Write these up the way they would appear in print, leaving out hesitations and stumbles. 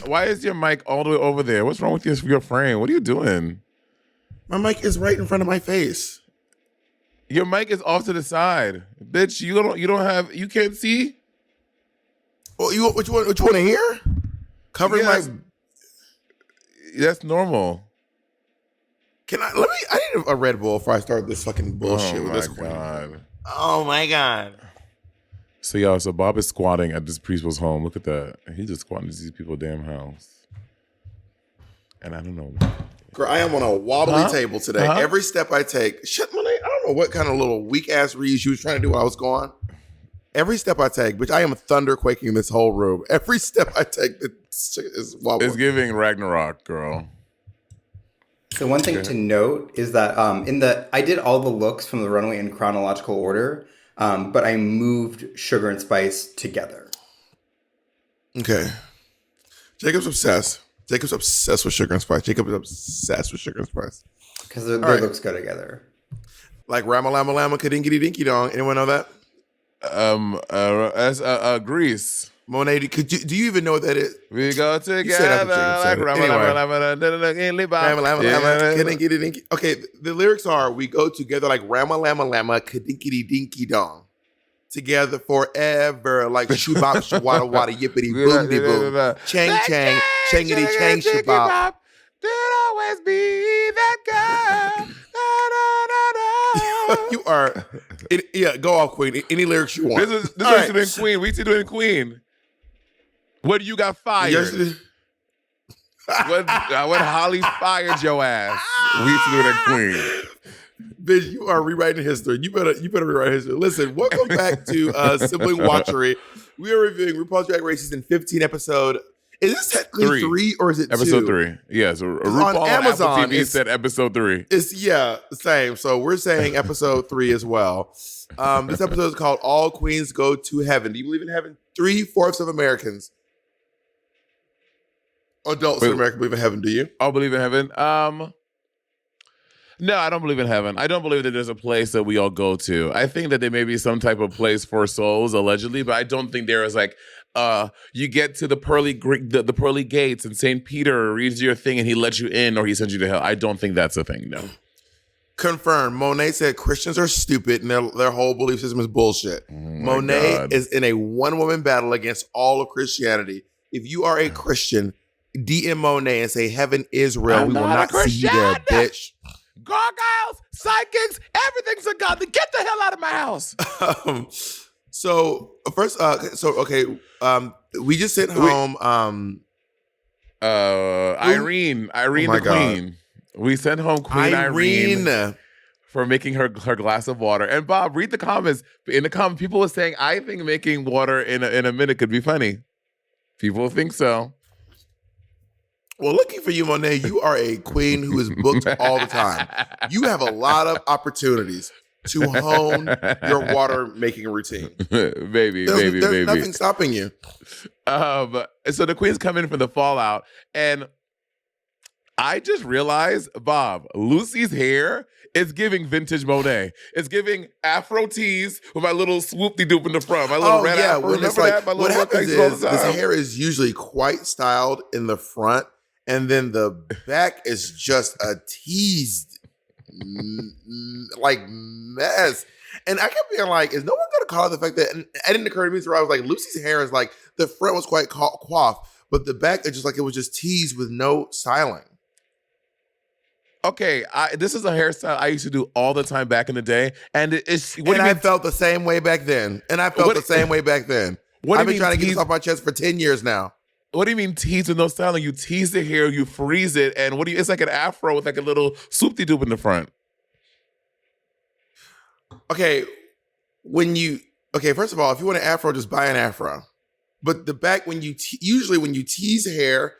Why is your mic all the way over there? What's wrong with your frame? What are you doing? My mic is right in front of my face. Your mic is off to the side, bitch. You can't see. Well, what you want to hear? Covering my. That's normal. I need a Red Bull before I start this fucking bullshit with this queen. Oh my God. So y'all, Bob is squatting at this principal's home. Look at that. He's just squatting to these people's damn house. And I don't know. Girl, I am on a wobbly table today. Every step I take, Monet, I don't know what kind of little weak ass reads you was trying to do while I was gone. Every step I take, bitch, I am thunder quaking this whole room. Every step I take, is wobbling. It's giving Ragnarok, girl. So one thing to note is that I did all the looks from the runway in chronological order, but I moved Sugar and Spice together. Okay. Jacob's obsessed with Sugar and Spice. Because their looks go together. Like Rama Lama Lama Kadingity Dinky Dong. Anyone know that? Grease. Monet, do you even know what that is? We go together like Rama Okay, the lyrics are, we go together like Rama Lama Lama Kadinkity Dinky Dong. Together forever like Shubop Shawada Wada Yippity Boomity Boom. Chang Chang, Changity Chang Shabop. There'll always be that girl. You are, go off, Queen. Any lyrics you want. This is doing Queen. We see doing Queen. What you got fired? When Holly fired your ass, we used to do that Queen. Bitch, you are rewriting history. You better rewrite history. Listen, welcome back to Sibling Watchery. We are reviewing RuPaul's Drag Race season 15 episode. Is this technically 3 or is it 2? Episode 3. Yes. RuPaul on Amazon Apple TV said episode 3. It's same. So we're saying episode 3 as well. This episode is called All Queens Go to Heaven. Do you believe in heaven? 3/4 of Americans. Adults in America believe in heaven, do you? I believe in heaven. No, I don't believe in heaven. I don't believe that there's a place that we all go to. I think that there may be some type of place for souls, allegedly, but I don't think there is like, you get to the pearly gates and St. Peter reads your thing and he lets you in or he sends you to hell. I don't think that's a thing, no. Confirmed. Monet said Christians are stupid and their whole belief system is bullshit. Monet is in a one-woman battle against all of Christianity. If you are a Christian, DM Monet and say heaven is real. We will not see you there, bitch. Gargoyles, psychics, everything's a god. Get the hell out of my house. We just sent home Irene the Queen. We sent home Queen Irene for making her glass of water. And Bob, read the comments. In the comments, people were saying, I think making water in a minute could be funny. People think so. Well, looking for you, Monet, you are a queen who is booked all the time. You have a lot of opportunities to hone your water making routine. There's nothing stopping you. So the queens come in for the fallout, and I just realized, Bob, Lucy's hair is giving vintage Monet. It's giving Afro tees with my little swoop-de-doop in the front. My little red Afro. Remember that? What happens is this hair is usually quite styled in the front, and then the back is just a teased like mess. And I kept being like, is no one going to call it the fact that, and it didn't occur to me, so I was like, Lucy's hair is like, the front was quite coiffed, but the back is just like, it was just teased with no styling. Okay, this is a hairstyle I used to do all the time back in the day, and I felt the same way back then. I've been trying to get this off my chest for 10 years now. What do you mean tease with no styling? You tease the hair, you freeze it, and it's like an afro with like a little swoop-de-doop in the front. Okay, first of all, if you want an afro, just buy an afro. But the back, usually when you tease hair,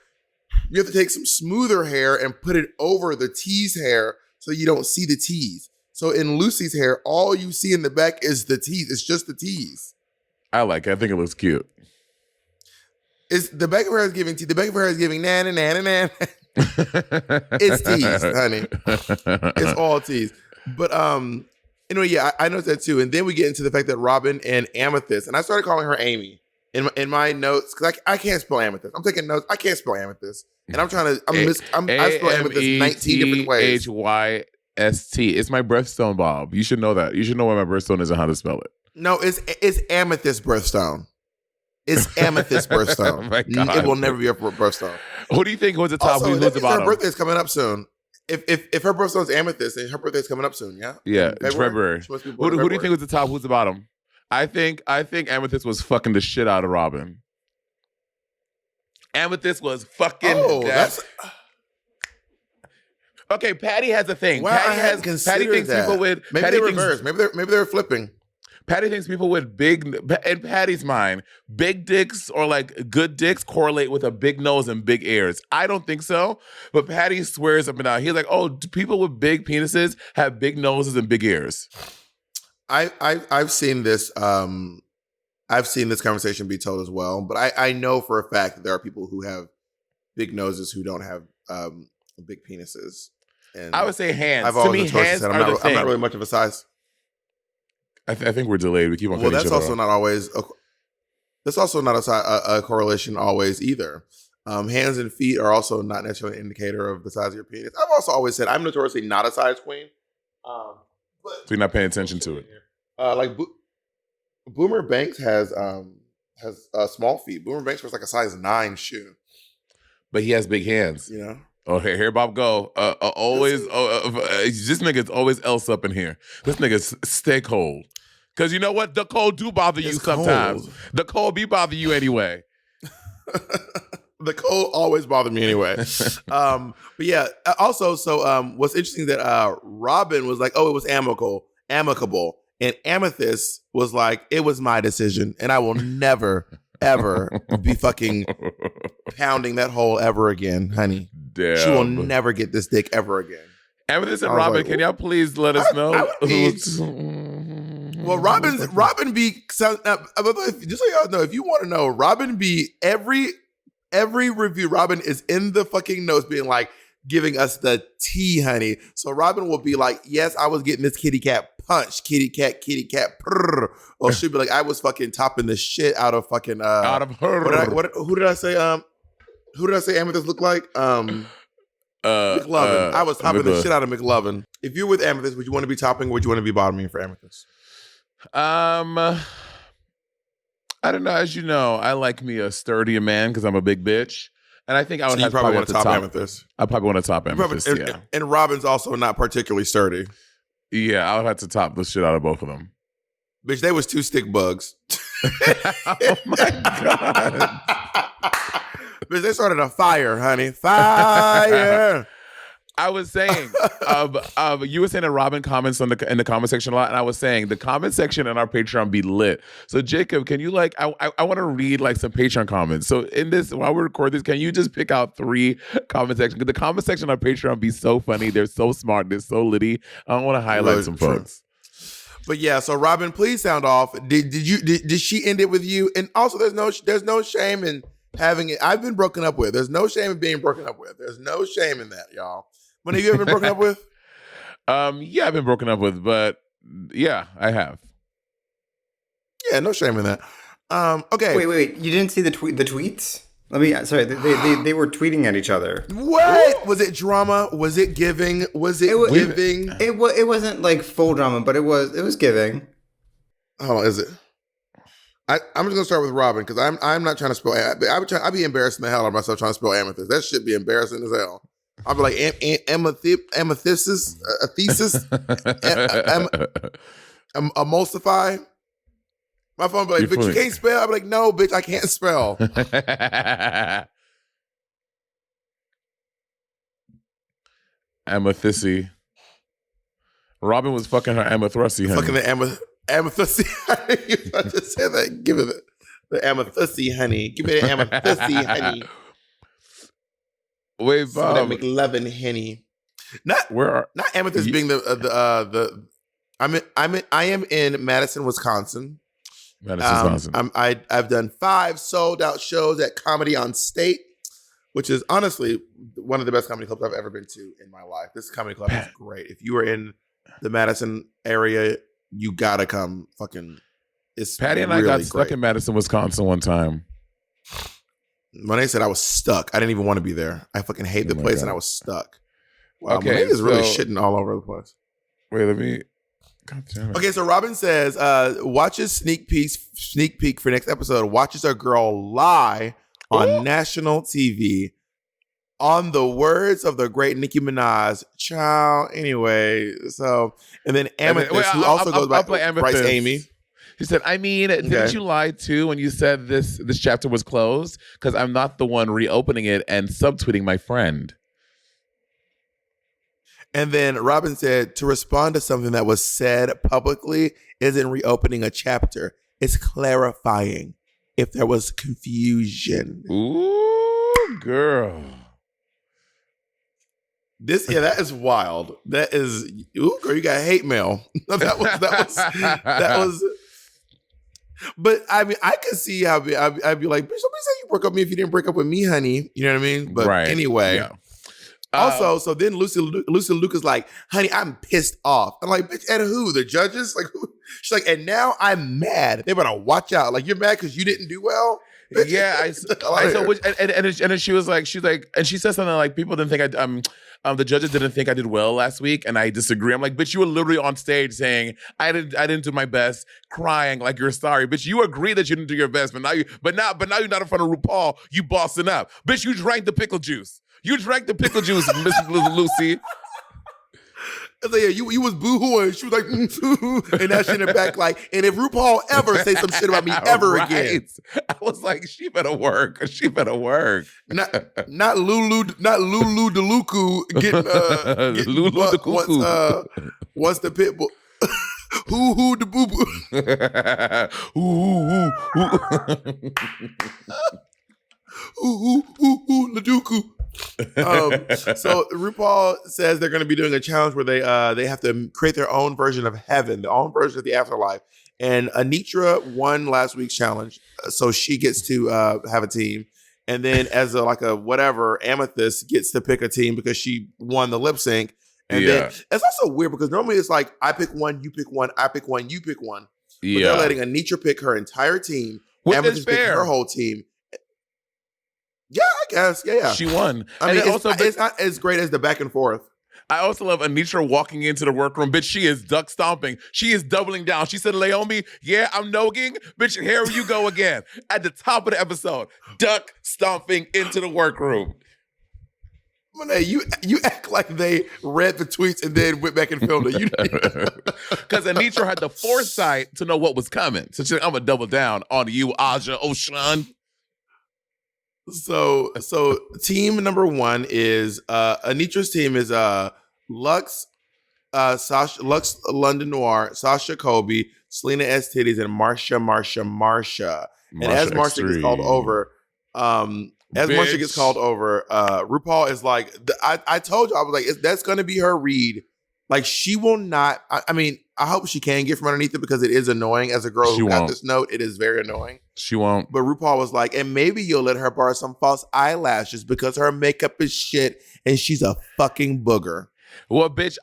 you have to take some smoother hair and put it over the tease hair so you don't see the tease. So in Lucy's hair, all you see in the back is the tease. It's just the tease. I like it. I think it looks cute. The back of her hair is giving tease. The back of her hair is giving na na na na na. It's tease, honey. It's all tease. But anyway, yeah, I noticed that too. And then we get into the fact that Robin and Amethyst, and I started calling her Amy in my notes because I can't spell amethyst. I'm taking notes. I can't spell amethyst, and I'm trying to. I spell amethyst 19 different ways. Amethyst. It's my birthstone, Bob. You should know that. You should know what my birthstone is and how to spell it. No, it's amethyst birthstone. It's amethyst birthstone. Oh my God. It will never be a birthstone. Who do you think was the top? Also, Who's the bottom? her birthday's coming up soon. If her birthstone's amethyst, then her birthday's coming up soon. Yeah. Yeah, February. Who do you think was the top? Who's the bottom? I think Amethyst was fucking the shit out of Robin. Amethyst was fucking. Oh, that's. Okay, Patty has a thing. Well, Patty thinks that. people with maybe Patty they reverse. Maybe they're flipping. Patty thinks people with big, in Patty's mind, big dicks or like good dicks correlate with a big nose and big ears. I don't think so, but Patty swears up and down. He's like, oh, people with big penises have big noses and big ears. I've seen this. I've seen this conversation be told as well, but I know for a fact that there are people who have big noses who don't have big penises. And I would say hands. I've always to me, hands said, are the thing. I'm not really much of a size. I think we're delayed. We keep on. Well, that's also not always. That's also not a correlation always either. Hands and feet are also not necessarily an indicator of the size of your penis. I've also always said I'm notoriously not a size queen. But so you're not paying attention to it. Boomer Banks has small feet. Boomer Banks was like a size 9 shoe, but he has big hands. You know. Oh, here Bob go. This nigga's always else up in here. This nigga's stay cold. Because you know what? The cold do bother you sometimes. Cold. The cold be bother you anyway. The cold always bothered me anyway. But yeah, also, so what's interesting that Robin was like, oh, it was amicable. And Amethyst was like, it was my decision. And I will never, ever be fucking pounding that hole ever again, honey. Damn. She will never get this dick ever again. Amethyst and Robin, can y'all please let us know? Well, Robin be just so y'all know, if you want to know, Robin be every review. Robin is in the fucking notes, being like giving us the tea, honey. So Robin will be like, "Yes, I was getting this kitty cat punch, kitty cat, purr." Or she'll be like, "I was fucking topping the shit out of fucking out of her." Who did I say? Who did I say Amethyst looked like? McLovin. I was topping the shit out of McLovin. If you're with Amethyst, would you want to be topping or would you want to be bottoming for Amethyst? I don't know. As you know, I like me a sturdier man because I'm a big bitch. And I think I would probably want to top Amethyst. I probably want to top Amethyst, yeah. And Robin's also not particularly sturdy. Yeah, I would have to top the shit out of both of them. Bitch, they was 2 stick bugs. Oh my God. Bitch, they started a fire, honey. Fire. I was saying, you were saying that Robin comments in the comment section a lot, and I was saying the comment section on our Patreon be lit. So Jacob, can you I want to read like some Patreon comments. So in this, while we record this, can you just pick out 3 comment sections? Because the comment section on our Patreon be so funny. They're so smart. They're so litty. I want to highlight some folks. But yeah, so Robin, please sound off. Did she end it with you? And also, there's no shame in having it. I've been broken up with. There's no shame in being broken up with. There's no shame in that, y'all. When have you ever been broken up with? Yeah, I've been broken up with, but yeah, I have. Yeah, no shame in that. Okay. Wait. You didn't see the tweets? Sorry, they were tweeting at each other. What? Was it drama? Was it giving? Was it giving? It wasn't like full drama, but it was giving. Oh, is it? I'm just gonna start with Robin because I'm not trying to spell. I'd be embarrassing the hell out of myself trying to spell Amethyst. That should be embarrassing as hell. I'll be like Amethyst, a thesis, emulsify. My phone be like, "But you can't spell." I'm like, "No, bitch, I can't spell." Amethysty. Robin was fucking her amethysty, honey. Fucking the amethysty. You about to say that? Give it the amethysty, honey. Give me the amethysty, honey. Wait, Bob. That McLovin, honey. Not Amethyst being the. I am in Madison, Wisconsin. I've done 5 sold out shows at Comedy on State, which is honestly one of the best comedy clubs I've ever been to in my life. This comedy club is great. If you are in the Madison area, you gotta come fucking It's Patty and I got stuck in Madison, Wisconsin one time. Monet said I was stuck. I didn't even want to be there. I fucking hate the place, and I was stuck. Wow, Okay, Monet is really shitting all over the place. Wait, let me. God damn it. Okay, so Robin says, watches sneak peek for next episode. Watches a girl lie on national TV. On the words of the great Nicki Minaj, child. Anyway, so and then Amethyst, who also goes by Bryce Amy. She said, I mean, didn't you lie too when you said this chapter was closed? Because I'm not the one reopening it and subtweeting my friend. And then Robin said, to respond to something that was said publicly isn't reopening a chapter. It's clarifying if there was confusion. Ooh, girl. That is wild. That is, ooh, girl, you got hate mail. that was. But I mean, I could see how I'd be like, bitch, somebody say you broke up with me if you didn't break up with me, honey. You know what I mean? But anyway. Yeah. Also, so then Lucy Luca's like, honey, I'm pissed off. I'm like, bitch, at who? The judges? Like, who? She's like, and now I'm mad. They better watch out. Like, you're mad because you didn't do well? Bitch. Yeah, and she was like, and she said something like, people didn't think the judges didn't think I did well last week, and I disagree. I'm like, bitch, you were literally on stage saying I didn't do my best, crying like you're sorry, bitch. You agree that you didn't do your best, but now you're not in front of RuPaul. You bossing up, bitch. You drank the pickle juice. You drank the pickle juice, Miss Lucy. I was like, yeah, you was boo-hooing. She was like, and that shit in the back, like, and if RuPaul ever say some shit about me ever again. I was like, she better work. She better work. Not Lulu Deluku getting Lulu the cuckoo. Once the pit bull. Who the boo boo. Laduca. So RuPaul says they're going to be doing a challenge where they have to create their own version of heaven, their own version of the afterlife. And Anitra won last week's challenge, so she gets to have a team. And then as a whatever, Amethyst gets to pick a team because she won the lip sync. And then it's also weird because normally it's like I pick one, you pick one, I pick one, you pick one. But they're letting Anitra pick her entire team. Amethyst pick her whole team. Yeah, I guess. Yeah. She won. I mean, it's not as great as the back and forth. I also love Anitra walking into the workroom. Bitch, she is duck stomping. She is doubling down. She said, Laomi, yeah, I'm nogging. Bitch, here you go again. At the top of the episode, duck stomping into the workroom. Monet, you act like they read the tweets and then went back and filmed it. Because Anitra had the foresight to know what was coming. So she's like, I'm going to double down on you, Aja Ocean. So team number one is Anitra's team is Lux, London Noir, Sasha Colby, Selena S Titties, and Marsha. And as Marsha gets called over, Marsha gets called over, RuPaul is like, I told you, I was like, that's going to be her read. Like, she will not, I mean, I hope she can get from underneath it because it is annoying. As a girl who got this note, it is very annoying. She won't. But RuPaul was like, and maybe you'll let her borrow some false eyelashes because her makeup is shit and she's a fucking booger. Well, bitch,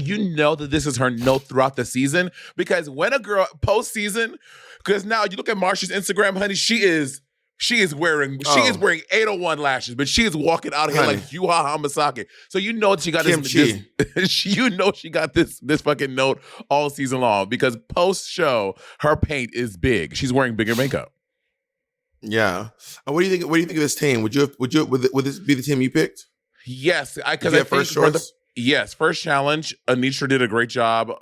you know that this is her note throughout the season because when a girl post-season, because now you look at Marsha's Instagram, honey, she is wearing 801 lashes, but she is walking out here like Yuha Hamasaki. So you know she got she got this fucking note all season long because post show her paint is big. She's wearing bigger makeup. Yeah. What do you think? What do you think of this team? Would this be the team you picked? Yes, first challenge. Anitra did a great job.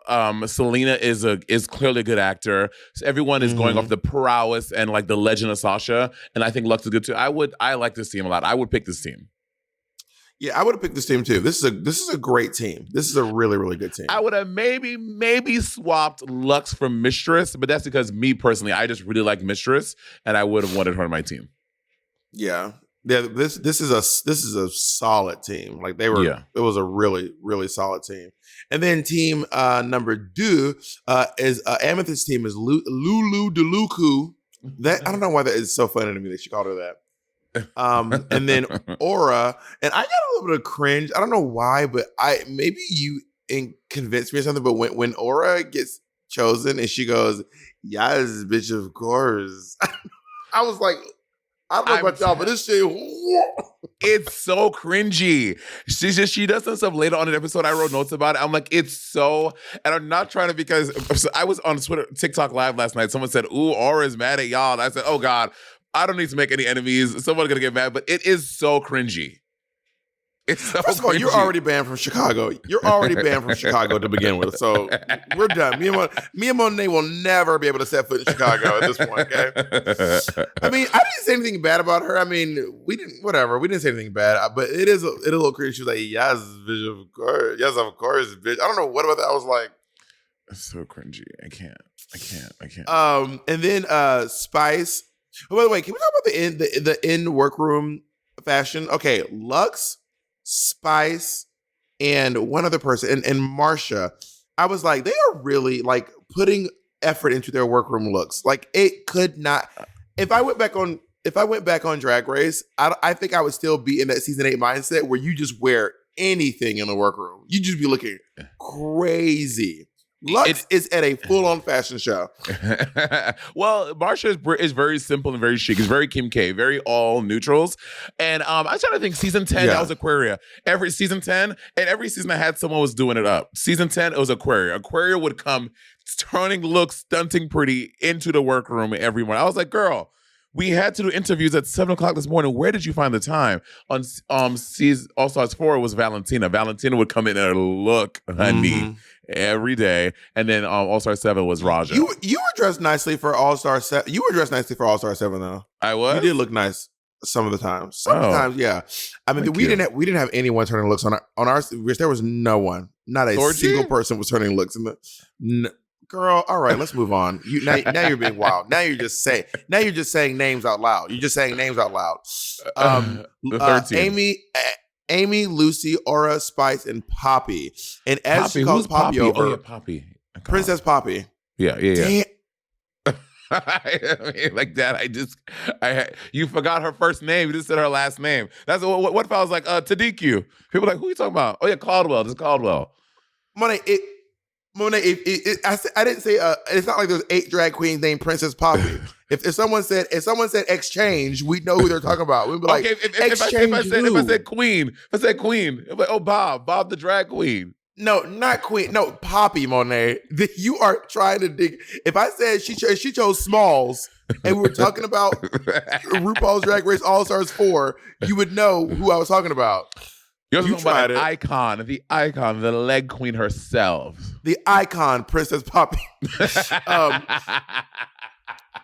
Selena is clearly a good actor. So everyone is going off the prowess and like the legend of Sasha, and I think Lux is good too. I like this team a lot. I would pick this team. Yeah, I would have picked this team too. This is a great team. This is a really, really good team. I would have maybe swapped Lux for Mistress, but that's because me personally, I just really like Mistress, and I would have wanted her on my team. Yeah. Yeah, this is a solid team. Like it was a really, really solid team. And then team number two is Amethyst team is Lulu Deluku. That I don't know why that is so funny to me that she called her that. And then Aura, and I got a little bit of cringe. I don't know why, but maybe you convinced me or something. But when Aura chosen, and she goes, "Yes, bitch, of course." I was like, I don't know about y'all, but this shit. It's so cringy. She does some stuff later on in the episode. I wrote notes about it. I'm like, it's so, and I'm not trying to, because I was on TikTok live last night. Someone said, "Ooh, Aura's mad at y'all." And I said, "Oh God, I don't need to make any enemies. Someone's gonna get mad." But it is so cringy. It's so First of all, cringy. you're already banned from Chicago. You're already banned from Chicago to begin with. So we're done. Me and Monet will never be able to set foot in Chicago at this point, okay? I mean, I didn't say anything bad about her. I mean, we didn't say anything bad, but it is a little crazy. She was like, "Yes, bitch, of course. Yes, of course, bitch." I don't know what about that. I was like, it's so cringy. I can't. And then Spice. Oh, by the way, can we talk about the in workroom fashion? Okay, Lux, Spice, and one other person, and Marsha. I was like, they are really like putting effort into their workroom looks. Like, it could not. If I went back on Drag Race, I think I would still be in that season 8 mindset where you just wear anything in the workroom. You just be looking crazy. Lux is at a full-on fashion show. Well, Marsha is very simple and very chic. It's very Kim K, very all neutrals. And I was trying to think, season 10, that was Aquaria. Every season 10, and every season I had someone was doing it up. Season 10, it was Aquaria. Aquaria would come turning looks, stunting pretty into the workroom every morning. I was like, girl, we had to do interviews at 7 o'clock this morning. Where did you find the time? On season All Stars 4, it was Valentina. Valentina would come in and look, honey, every day. And then All Star 7 was Raja. You were dressed nicely for All Star 7. You were dressed nicely for All Star 7, though. I was? You did look nice some of the times. Sometimes, yeah. I mean, we didn't have anyone turning looks on our there was no one. Not a single person was turning looks in the. Girl, all right, let's move on. Now you're being wild. Now you're just saying names out loud. You're just saying names out loud. The third team. Amy, Lucy, Aura, Spice, and Poppy. And as Poppy, she calls Poppy over, oh, yeah, Poppy. Princess Poppy. Yeah. Damn. I mean, like that. You forgot her first name. You just said her last name. That's what if I was like Tadiku? People are like, who are you talking about? Oh yeah, Caldwell. This is Caldwell. Monet, I didn't say it's not like there's 8 drag queens named Princess Poppy. if someone said exchange, we know who they're talking about. We'd be like, okay, if I said queen, I'm like, oh, Bob the drag queen. No, not queen. No, Poppy, Monet. You are trying to dig. If I said she chose Smalls and we were talking about RuPaul's Drag Race All Stars 4, you would know who I was talking about. You're talking about an icon, the leg queen herself. The icon, Princess Poppy.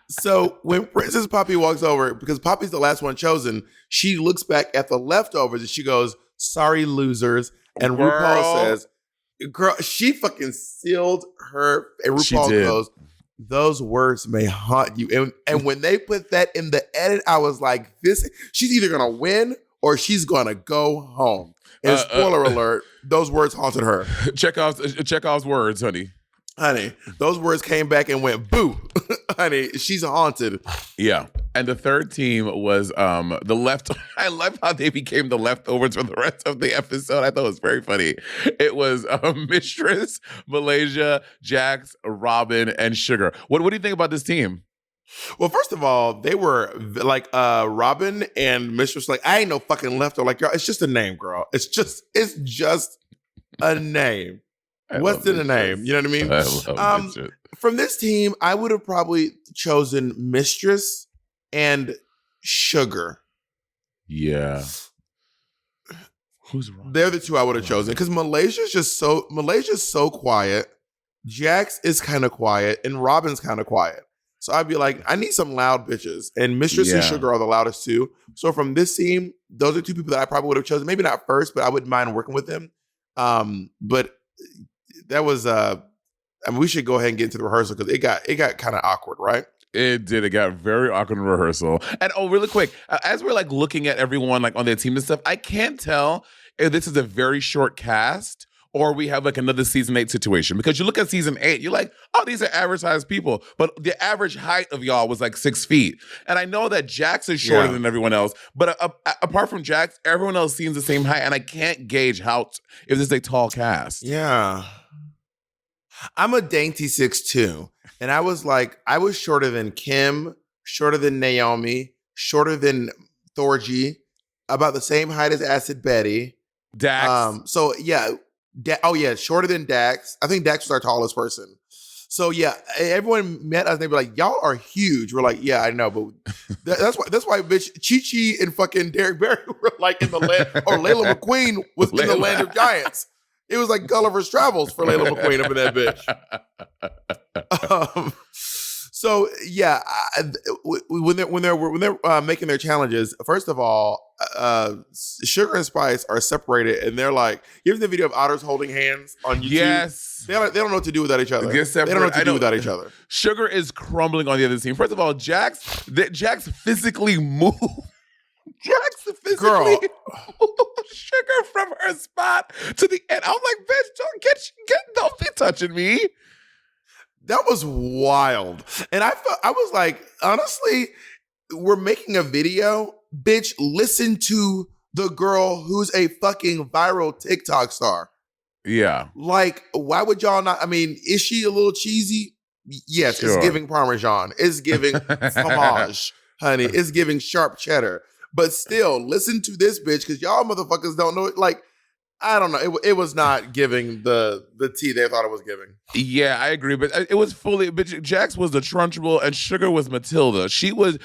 So when Princess Poppy walks over, because Poppy's the last one chosen, she looks back at the leftovers and she goes, "Sorry, losers." And RuPaul says, "Girl," she fucking sealed her. And RuPaul goes, "Those words may haunt you." And when they put that in the edit, I was like, she's either going to win or she's going to go home. And spoiler alert, those words haunted her. Chekhov's words, honey. Honey, those words came back and went, boo. Honey, she's haunted. Yeah. And the third team was the left. I love how they became the leftovers for the rest of the episode. I thought it was very funny. It was Mistress, Malaysia, Jax, Robin, and Sugar. What do you think about this team? Well, first of all, they were like Robin and Mistress. Like, I ain't no fucking leftover. Like, girl, it's just a name, girl. It's just a name. What's in the name? You know what I mean? I love Mistress. From this team, I would have probably chosen Mistress and Sugar. Yeah. Who's wrong? They're the two I would have chosen because Malaysia's so quiet. Jax is kind of quiet, and Robin's kind of quiet. So I'd be like, I need some loud bitches. And Mistress and Sugar are the loudest too. So from this team, those are two people that I probably would have chosen. Maybe not first, but I wouldn't mind working with them. But that was we should go ahead and get into the rehearsal because it got kind of awkward, right? It did. It got very awkward in rehearsal. And really quick, as we're like looking at everyone like on their team and stuff, I can't tell if this is a very short cast or we have like another season 8 situation. Because you look at season 8, you're like, oh, these are average people. But the average height of y'all was like 6 feet. And I know that Jax is shorter than everyone else. But apart from Jax, everyone else seems the same height. And I can't gauge if this is a tall cast. Yeah. I'm a dainty 6'2", and I was shorter than Kim, shorter than Naomi, shorter than Thorgy, about the same height as Acid Betty. Dax. So yeah, shorter than Dax. I think Dax was our tallest person. So yeah, everyone met us. They were like, "Y'all are huge." We're like, "Yeah, I know," but that's why, bitch, Chi-Chi and fucking Derek Barry were like in the land, or Layla McQueen was in the land of giants. It was like Gulliver's Travels for Layla McQueen up in that bitch. So yeah, when they're making their challenges, first of all, Sugar and Spice are separated, and they're like, here's the video of otters holding hands on YouTube. Yes, they don't know what to do without each other. They don't know what to do without each other. Sugar is crumbling on the other team. First of all, Jax physically moved. Jax physically moved Sugar from her spot to the end. I was like, bitch, don't be touching me. That was wild. And I was like, honestly, we're making a video. Bitch, listen to the girl who's a fucking viral TikTok star. Yeah. Like, why would y'all not? I mean, is she a little cheesy? Yes, sure. It's giving Parmesan. It's giving fromage, honey. It's giving sharp cheddar. But still, listen to this bitch, because y'all motherfuckers don't know it. Like, I don't know. It was not giving the tea they thought it was giving. Yeah, I agree. But it was fully. Bitch, Jax was the Trunchbull and Sugar was Matilda. She put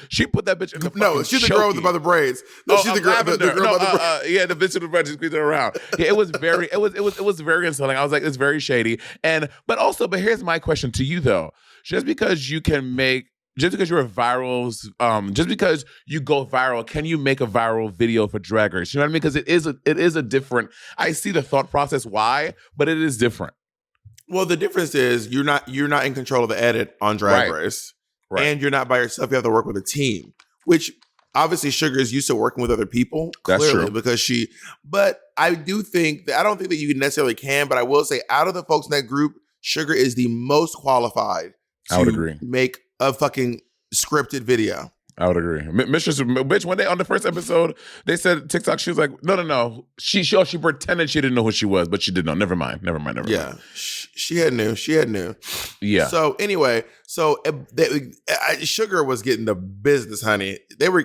that bitch in the No, she's the girl by the braids. No, she's the girl by the braids. Yeah, the bitch with the braids squeezing around. Yeah, it was very. It was very insulting. I was like, it's very shady. But here's my question to you though. Just because you're a viral, just because you go viral, can you make a viral video for Drag Race? You know what I mean? Because it is a different. I see the thought process why, but it is different. Well, the difference is you're not in control of the edit on Drag Race, and you're not by yourself. You have to work with a team, which obviously Sugar is used to working with other people. That's clearly, true. Because but I do think that I don't think that you necessarily can, but I will say out of the folks in that group, Sugar is the most qualified I would agree. Make a fucking scripted video. I would agree. Mistress, bitch, one day on the first episode, they said TikTok, she was like, no. She pretended she didn't know who she was, but she did know. Never mind. Yeah. She had knew. Yeah. So anyway, Sugar was getting the business, honey.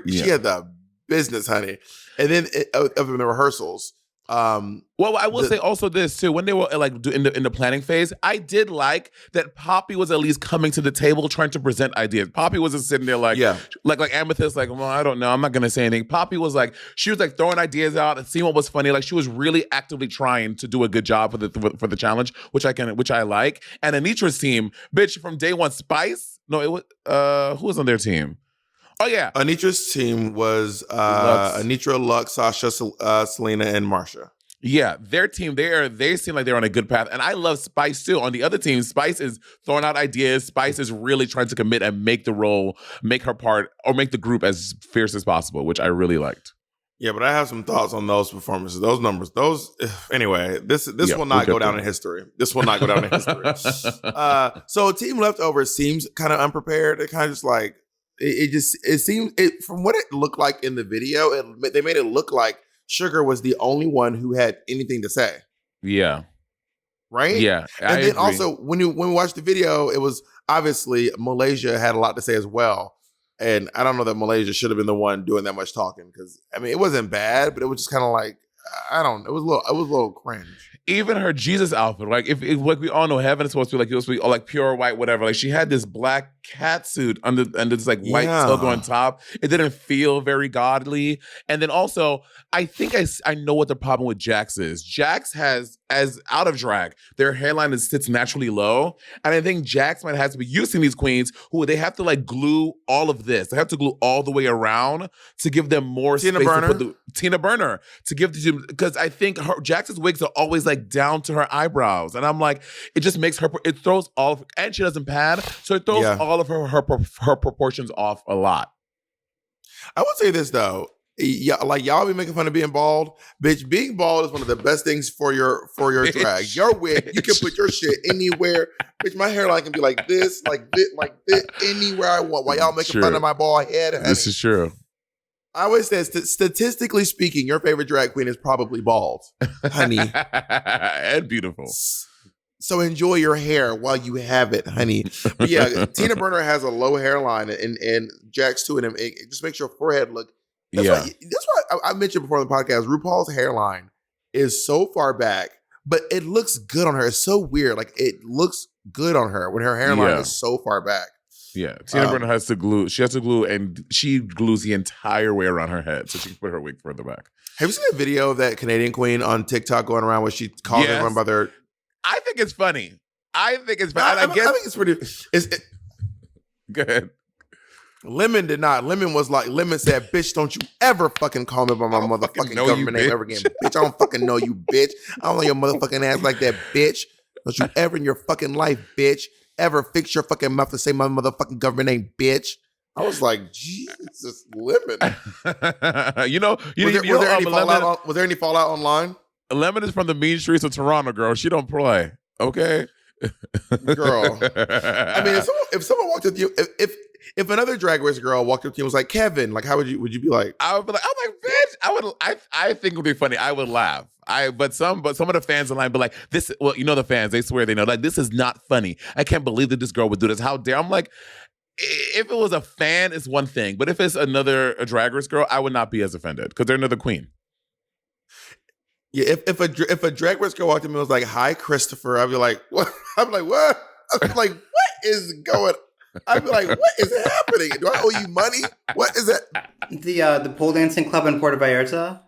She had the business, honey. And then of the rehearsals. Well, I will say also this too. When they were like in the planning phase, I did like that Poppy was at least coming to the table trying to present ideas. Poppy wasn't sitting there like Amethyst, like, well, I don't know, I'm not gonna say anything. Poppy was like, she was like throwing ideas out and seeing what was funny. Like she was really actively trying to do a good job for the challenge, which I like. And Anitra's team, bitch, from day one, Spice. No, it was who was on their team? Oh yeah, Anitra's team was Anitra, Lux, Sasha, Selena, and Marsha. Yeah, their team, they seem like they're on a good path. And I love Spice too. On the other team, Spice is throwing out ideas. Spice is really trying to commit and make the role, make her part, or make the group as fierce as possible, which I really liked. Yeah, but I have some thoughts on those performances, those numbers, anyway, this will not go down in history. This will not go down in history. So Team Leftover seems kind of unprepared. It kind of just like, it seems from what it looked like in the video, they made it look like Sugar was the only one who had anything to say. Yeah. Right? Yeah. And then also when we watched the video, it was obviously Malaysia had a lot to say as well. And I don't know that Malaysia should have been the one doing that much talking, because I mean it wasn't bad, but it was just kind of like, I don't know, it was a little cringe. Even her Jesus outfit, like if like we all know, heaven is supposed to be like pure white, whatever. Like she had this black cat suit under this like white tug on top. It didn't feel very godly. And then also, I think I know what the problem with Jax is. Jax has, as out of drag, their hairline sits naturally low, and I think Jax might have to be using these queens who they have to like glue all of this. They have to glue all the way around to give them more space. Tina Burner to give because I think Jax's wigs are always like down to her eyebrows, and I'm like, it just makes her. It throws all of, and she doesn't pad, so it throws all of her proportions off a lot. I would say this though. Yeah, like y'all be making fun of being bald, bitch. Being bald is one of the best things for your drag. Your wig, you can put your shit anywhere, bitch. My hairline can be like this, anywhere I want. While y'all making fun of my bald head, honey. This is true. I always say, statistically speaking, your favorite drag queen is probably bald, honey, and beautiful. So enjoy your hair while you have it, honey. But yeah, Tina Burner has a low hairline, and Jax too, and it just makes your forehead look. That's why I mentioned before on the podcast. RuPaul's hairline is so far back, but it looks good on her. It's so weird. Like it looks good on her when her hairline is so far back. Yeah, Tina Burner has to glue. She has to glue, and she glues the entire way around her head so she can put her wig further back. Have you seen a video of that Canadian queen on TikTok going around where she calls everyone by their? I think it's funny. I think it's funny. I think it's pretty. Go ahead. Lemon did not. Lemon was like, Lemon said, bitch, don't you ever fucking call me by my motherfucking government name ever again. Bitch, I don't fucking know you, bitch. I don't know your motherfucking ass like that, bitch. Don't you ever in your fucking life, bitch, ever fix your fucking mouth to say my motherfucking government name, bitch. I was like, Jesus, Lemon. Was there any fallout online? Lemon is from the mean streets of Toronto, girl. She don't play, okay? Girl. I mean, if someone walked up to you, if another Drag Race girl walked up to you and was like, Kevin, like, how would you be like? I would be like, I'm like, bitch. I think it would be funny. I would laugh. But some of the fans online be like, this. Well, you know the fans, they swear they know. Like, this is not funny. I can't believe that this girl would do this. How dare? I'm like, if it was a fan, it's one thing. But if it's a Drag Race girl, I would not be as offended because they're another queen. Yeah, if a Drag Race girl walked in and was like, "Hi, Christopher," I'd be like, "What?" I'm like, "What?" I'd be like, "What is going?" I'd be like, "What is happening? Do I owe you money? What is that?" The pole dancing club in Puerto Vallarta.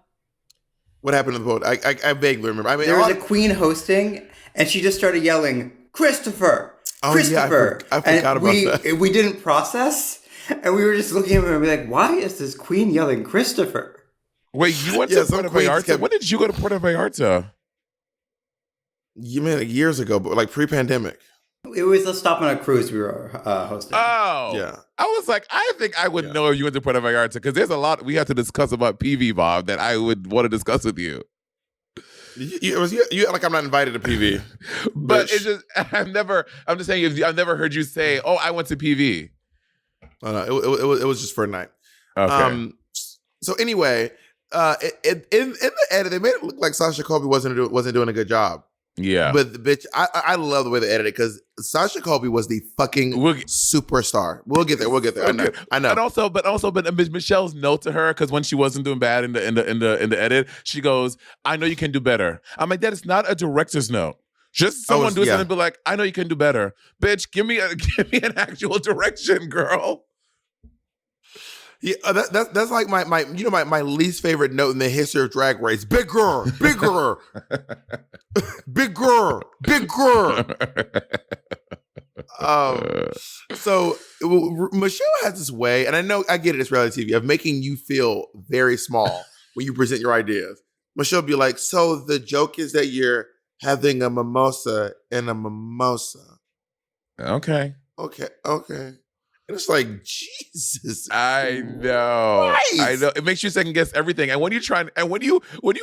What happened to the pole? I vaguely remember. I mean, there was a queen hosting, and she just started yelling, "Christopher, Christopher!" Yeah, I forgot about that. We didn't process, and we were just looking at her and be like, "Why is this queen yelling Christopher?" Wait, you went to Puerto Vallarta? When did you go to Puerto Vallarta? You mean like years ago, but like pre-pandemic? It was a stop on a cruise we were hosting. Oh, yeah. I was like, I think I would know if you went to Puerto Vallarta because there's a lot we have to discuss about PV, Bob, that I would want to discuss with you. You like I'm not invited to PV, but it's just I'm just saying I've never heard you say, "Oh, I went to PV." Oh, no, it was just for a night. Okay. So anyway. In the edit, they made it look like Sasha Colby wasn't doing a good job. Yeah, but the bitch, I love the way they edited it because Sasha Colby was the fucking superstar. We'll get there. I know. But Michelle's note to her because when she wasn't doing bad in the edit, she goes, "I know you can do better." I'm like, that is not a director's note. Just someone do something and be like, "I know you can do better, bitch. Give me an actual direction, girl." Yeah, that's like my least favorite note in the history of Drag Race. Bigger. So Michelle has this way, and I get it, it's reality TV, of making you feel very small when you present your ideas. Michelle be like, so the joke is that you're having a mimosa and a mimosa. Okay. And it's like, Jesus. I know. Christ. I know. It makes you second guess everything. And when you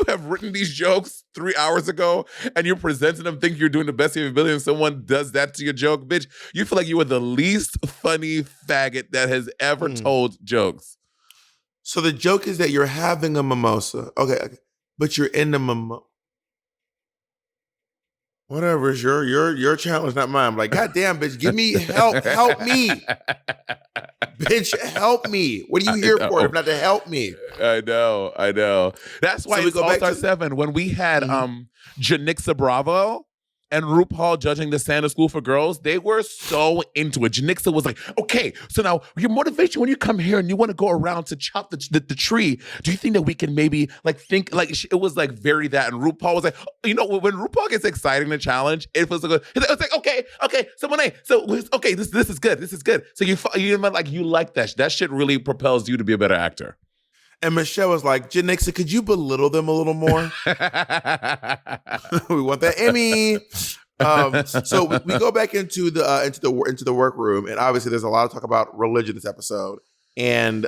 have written these jokes 3 hours ago and you're presenting them, think you're doing the best of your ability, and someone does that to your joke, bitch, you feel like you are the least funny faggot that has ever told jokes. So the joke is that you're having a mimosa. Okay. But you're in the mimosa. Whatever, it's your challenge, not mine. I'm like, God damn, bitch, give me help me. Bitch, help me. What are you here for if not to help me? I know. That's why it's All-Star 7, when we had Janixa Bravo and RuPaul judging the Santa School for Girls, they were so into it. Janixa was like, okay, so now your motivation when you come here and you want to go around to chop the tree, do you think that we can maybe think it was like very that? And RuPaul was like, when RuPaul gets excited in a challenge, it was like, okay, so Monet, this is good. So you like that. That shit really propels you to be a better actor. And Michelle was like, Janixa, could you belittle them a little more? We want that Emmy. So we go back into the workroom, and obviously there's a lot of talk about religion this episode. And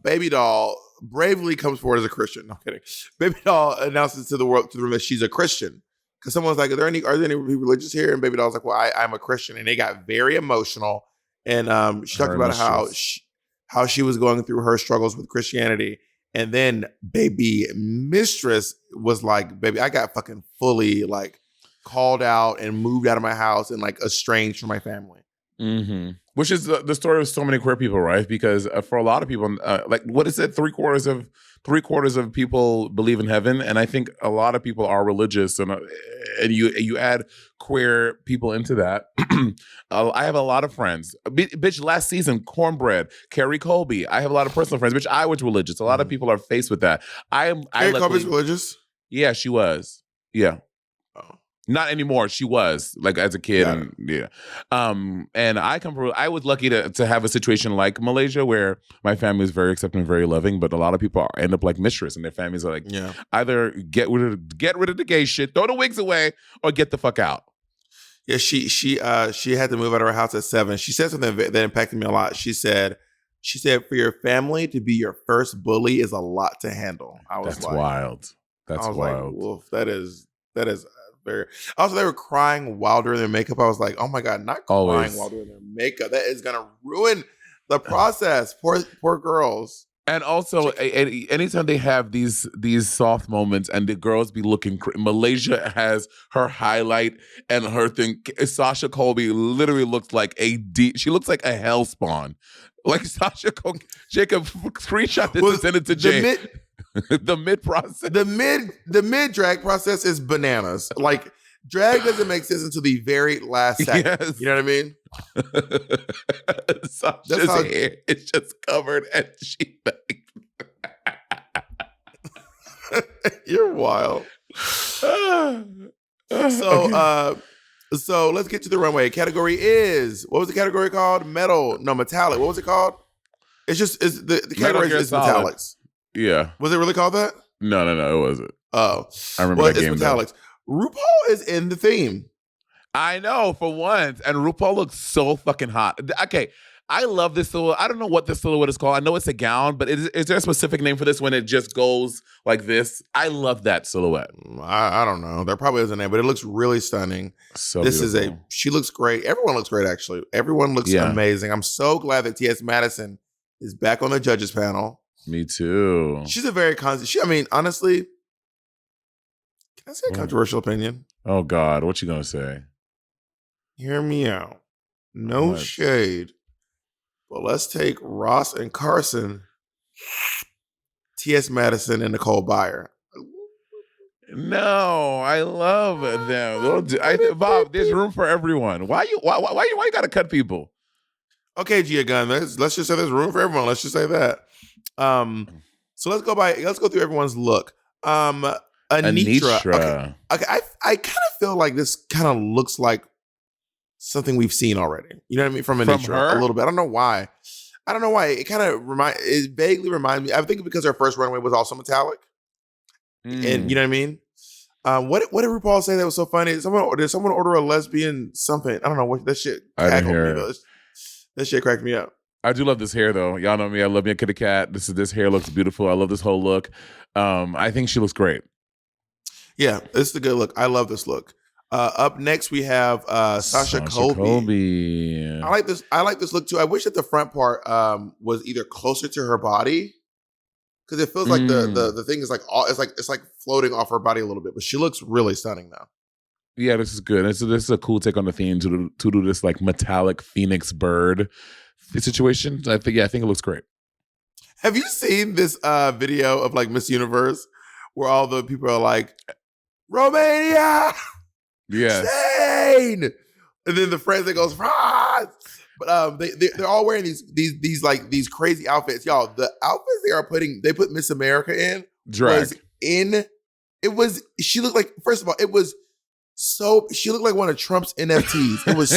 Baby Doll bravely comes forward as a Christian. No, I'm kidding. Baby Doll announces to the room that she's a Christian. Because someone's like, are there any religious here? And Baby Doll's like, well, I'm a Christian. And they got very emotional. And she talked about how she was going through her struggles with Christianity. And then Baby Mistress was like, baby, I got fucking fully like called out and moved out of my house and like estranged from my family. Mm-hmm. Which is the story of so many queer people, right? Because for a lot of people, like what is it? Three quarters of people believe in heaven, and I think a lot of people are religious, and you add queer people into that. I have a lot of friends. Bitch, last season, Cornbread, Carrie Colby. I have a lot of personal friends. Bitch, I was religious. A lot of people are faced with that. Carrie Colby's religious? Yeah, she was. Yeah. Oh. Not anymore. She was like as a kid, and and I was lucky to have a situation like Malaysia where my family is very accepting and very loving, but a lot of people end up like Mistress, and their families are like, either get rid of the gay shit, throw the wigs away, or get the fuck out. Yeah, she had to move out of her house at 7. She said something that impacted me a lot. She said for your family to be your first bully is a lot to handle. That's wild. That's wild. Like, wolf, that is very. Also, they were crying while doing their makeup. I was like, oh my God, not crying while doing their makeup. That is gonna ruin the process. Poor girls. And also, anytime they have these soft moments and the girls be looking, Malaysia has her highlight and her thing. Sasha Colby literally looks like she looks like a hell spawn. Like Sasha Colby, Jacob, screenshot this and send it to Jay. The mid process. The mid drag process is bananas. Like drag doesn't make sense until the very last second. Yes. You know what I mean? Sasha's hair is just covered and she You're wild. So let's get to the runway. Category is, what was the category called? Metallic. What was it called? The category is metallics. Yeah. Was it really called that? No, it wasn't. Oh. I remember that game. It's metallics. RuPaul is in the theme. I know, for once. And RuPaul looks so fucking hot. Okay, I love this silhouette. I don't know what this silhouette is called. I know it's a gown, but is there a specific name for this when it just goes like this? I love that silhouette. I don't know. There probably is a name, but it looks really stunning. So she looks great. Everyone looks great, actually. Everyone looks amazing. I'm so glad that T.S. Madison is back on the judges panel. Me too. She's a very honestly, can I say a controversial opinion? Oh God, what you gonna say? Hear me out. No shade, but let's take Ross and Carson, T.S. Madison, and Nicole Byer. No, I love them. Bob, there's room for everyone. Why you gotta cut people? Okay, Gia Gunn. Let's just say there's room for everyone. Let's just say that. So let's go through everyone's look. Anitra. Okay. I kind of feel like this kind of looks like something we've seen already. You know what I mean? From Anitra, a little bit. I don't know why. It kind of it vaguely reminds me. I think because her first runway was also metallic. And you know what I mean? What did RuPaul say that was so funny? Did someone order a lesbian something? I don't know what that shit. I didn't hear it. That shit cracked me up. I do love this hair though. Y'all know me. I love me a kitty cat. This hair looks beautiful. I love this whole look. I think she looks great. Yeah, this is a good look. I love this look. Up next we have Sasha Colby. I like this look too. I wish that the front part was either closer to her body, because it feels like the thing is like it's like floating off her body a little bit. But she looks really stunning now. Yeah, this is good. This is a cool take on the theme to do this like metallic phoenix bird situation. I think it looks great. Have you seen this video of like Miss Universe where all the people are like, Romania, yes, and then the friends that goes France. But they're all wearing these crazy outfits, y'all. The outfits they put Miss America in drag. She looked like, first of all, she looked like one of Trump's NFTs. It was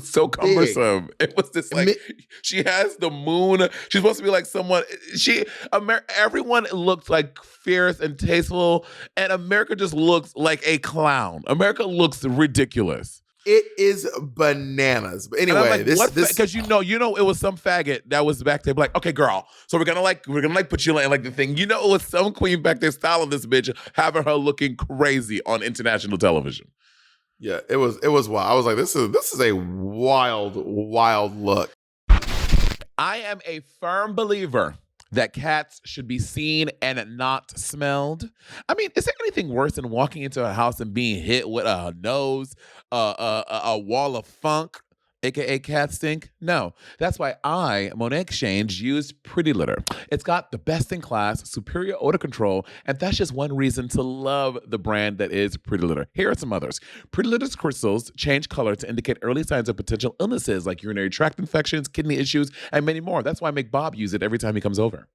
so cumbersome. Big. It was this like she has the moon. She's supposed to be like someone. Everyone looked like fierce and tasteful, and America just looks like a clown. America looks ridiculous. It is bananas. But anyway, like, this because you know it was some faggot that was back there like, okay, girl, so we're gonna put you in like the thing. You know, it was some queen back there styling this bitch, having her looking crazy on international television. Yeah, it was wild. I was like, this is a wild look. I am a firm believer that cats should be seen and not smelled. I mean, is there anything worse than walking into a house and being hit with a nose, a wall of funk, aka cat stink? No. That's why I, Monet Exchange, used Pretty Litter. It's got the best in class, superior odor control, and that's just one reason to love the brand that is Pretty Litter. Here are some others. Pretty Litter's crystals change color to indicate early signs of potential illnesses like urinary tract infections, kidney issues, and many more. That's why I make Bob use it every time he comes over.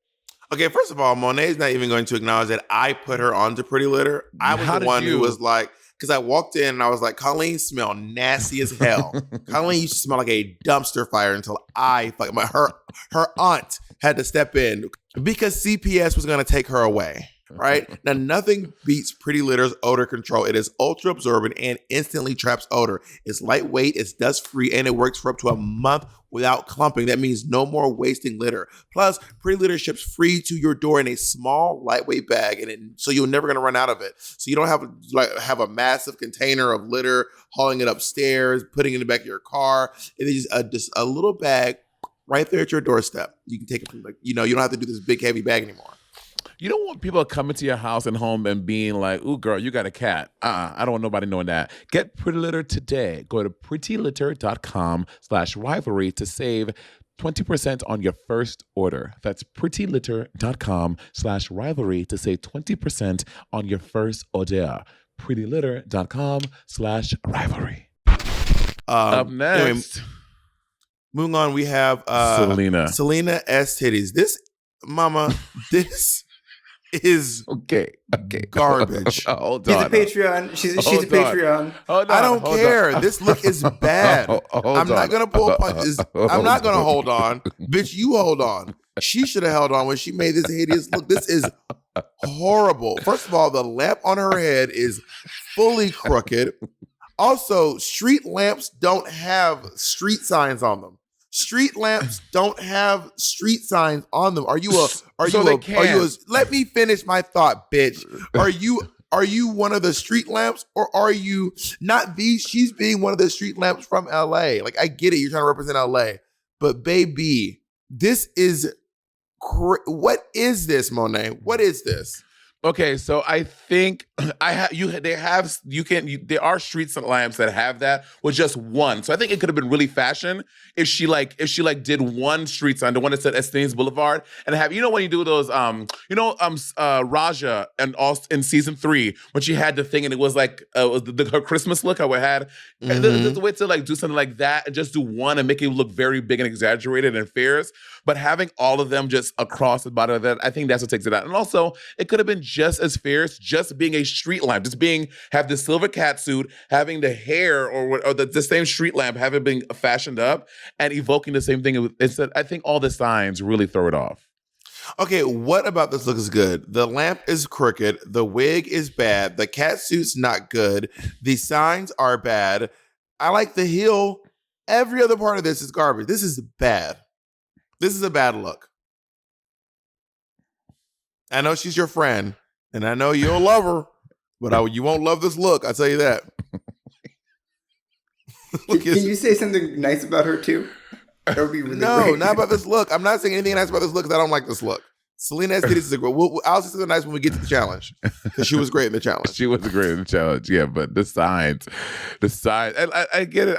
Okay, first of all, Monet's not even going to acknowledge that I put her onto Pretty Litter. I was the one who was like, because I walked in and I was like, Colleen smelled nasty as hell. Colleen used to smell like a dumpster fire until her aunt had to step in because CPS was going to take her away. Right? Now, nothing beats Pretty Litter's odor control. It is ultra absorbent and instantly traps odor. It's lightweight, it's dust free, and it works for up to a month without clumping. That means no more wasting litter. Plus, Pretty Litter ships free to your door in a small, lightweight bag, so you're never going to run out of it. So you don't have a massive container of litter, hauling it upstairs, putting it in the back of your car. It is just a little bag right there at your doorstep. You can take it from you don't have to do this big, heavy bag anymore. You don't want people coming to your house and home and being like, ooh, girl, you got a cat. I don't want nobody knowing that. Get Pretty Litter today. Go to prettylitter.com/rivalry to save 20% on your first order. That's prettylitter.com/rivalry to save 20% on your first order. prettylitter.com/rivalry. Up next. Anyway, moving on, we have Selena S. Titties. This is garbage. Hold She's on. a Patreon. She's a Patreon. I don't care. This look is bad. I'm not going to pull punches. I'm not going to hold on. Bitch, you hold on. She should have held on when she made this hideous look. This is horrible. First of all, the lamp on her head is fully crooked. Also, street lamps don't have street signs on them. Street lamps don't have street signs on them. Let me finish my thought, bitch. Are you one of the street lamps or are you not these? She's being one of the street lamps from LA. Like, I get it. You're trying to represent LA, but baby, this is, what is this, Monet? What is this? Okay, so I think there are street lamps that have that with just one. So I think it could have been really fashion if she did one street sign, the one that said Estates Boulevard, and have when you do those Raja and also in season 3 when she had the thing and it was like her Christmas look. I would had there's a way to like do something like that and just do one and make it look very big and exaggerated and fierce. But having all of them just across the bottom of that, I think that's what takes it out. And also, it could have been just as fierce, just being a street lamp, have the silver cat suit, having the hair or the same street lamp, having been fashioned up and evoking the same thing. I think all the signs really throw it off. Okay, what about this look is good? The lamp is crooked. The wig is bad. The cat suit's not good. The signs are bad. I like the heel. Every other part of this is garbage. This is bad. This is a bad look. I know she's your friend, and I know you'll love her, but you won't love this look. I'll tell you that. Can you say something nice about her too? That would be really great. Not about this look. I'm not saying anything nice about this look because I don't like this look. Selena S. Titties is a great. I'll say something nice when we get to the challenge because she was great in the challenge. She was great in the challenge, yeah. But the signs, and I get it.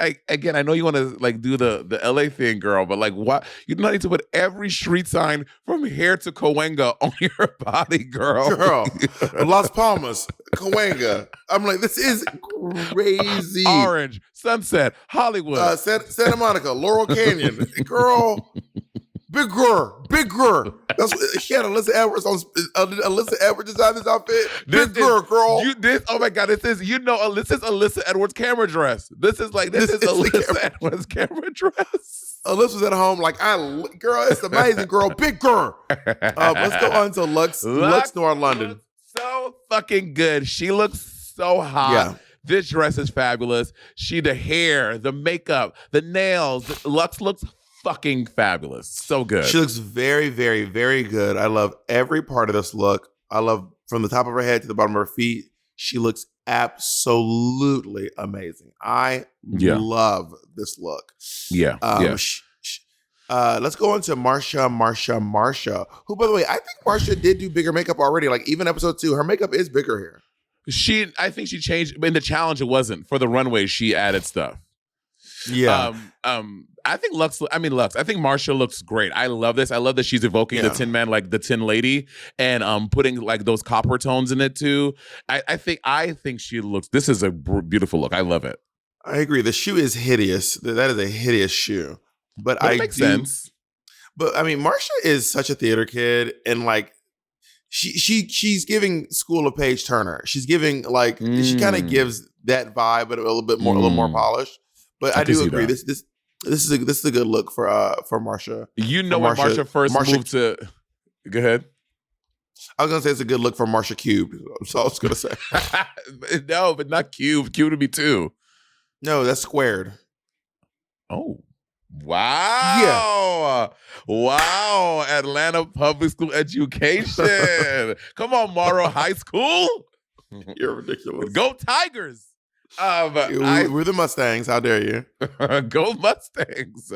I know you want to like do the LA thing, girl, but like, what? You don't need to put every street sign from here to Cahuenga on your body, girl. Las Palmas, Cahuenga. I'm like, this is crazy. Orange, Sunset, Hollywood, Santa Monica, Laurel Canyon, girl. Bigger. That's what she had. Alyssa Edwards designed this outfit. Girl. Oh my God! This is Alyssa Edwards' camera dress. This is Alyssa Edwards' camera dress. Alyssa's at home like, girl, it's amazing, girl. Big girl. Let's go on to Lux Noir London. So fucking good. She looks so hot. Yeah. This dress is fabulous. The hair, the makeup, the nails. Lux looks fucking fabulous. So good. She looks very, very, very good. I love every part of this look. I love from the top of her head to the bottom of her feet. She looks absolutely amazing. I love this look. Yeah. Let's go on to Marsha. Who, by the way, I think Marsha did do bigger makeup already. Like even episode 2, her makeup is bigger here. I think she changed. In the challenge, it wasn't. For the runway, she added stuff. Yeah. I think Lux. I think Marsha looks great. I love this. I love that she's evoking the Tin Man, like the Tin Lady, and putting like those copper tones in it too. I think she looks. This is a beautiful look. I love it. I agree. The shoe is hideous. That is a hideous shoe. But it makes sense. But I mean, Marsha is such a theater kid, and like she's giving School of Page Turner. She's giving like she kind of gives that vibe, but a little more polished. But I do agree. This is a good look for Marsha. You know when Marsha first moved to. Go ahead. I was gonna say it's a good look for Marsha Cube. So I was gonna say. No, but not Cube. Cube would be 2. No, that's squared. Oh. Wow. Yeah. Wow. Atlanta public school education. Come on, Morrow High School. You're ridiculous. Go Tigers. We're the Mustangs. How dare you? Go Mustangs.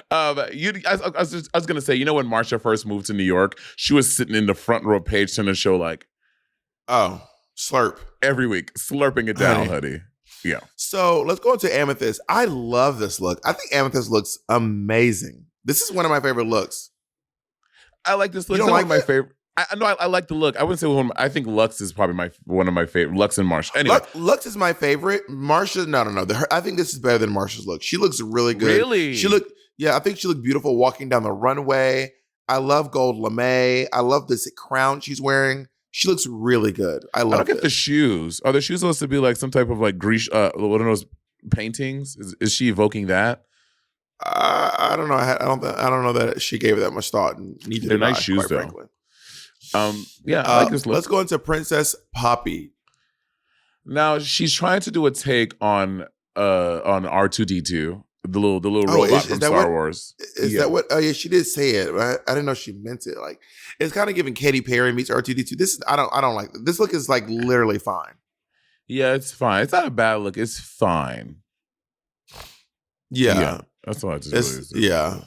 I was gonna say, you know, when Marsha first moved to New York, she was sitting in the front row of Page Turner show like, slurp every week, slurping it down, honey. Yeah. So let's go into Amethyst. I love this look. I think Amethyst looks amazing. This is one of my favorite looks. I like this look. You don't like my favorite. I like the look. I wouldn't say I think Lux is probably one of my favorite. Lux and Marsha. Anyway, Lux is my favorite. Marsha, no. I think this is better than Marsha's look. She looks really good. Really? I think she looked beautiful walking down the runway. I love gold lame. I love this crown she's wearing. She looks really good. I don't get the shoes. Are the shoes supposed to be like some type of like Greece? One of those paintings? Is she evoking that? I don't know. I don't know that she gave it that much thought. They're nice shoes, though. Frankly. I like this look. Let's go into Princess Poppy. Now she's trying to do a take on R2D2, the little robot from Star Wars. Is that what? Oh yeah, she did say it. Right? I didn't know she meant it. Like it's kind of giving Katy Perry meets R2D2. This is I don't like this look. Is like literally fine. Yeah, it's fine. It's not a bad look. It's fine. Yeah. That's all I just really yeah.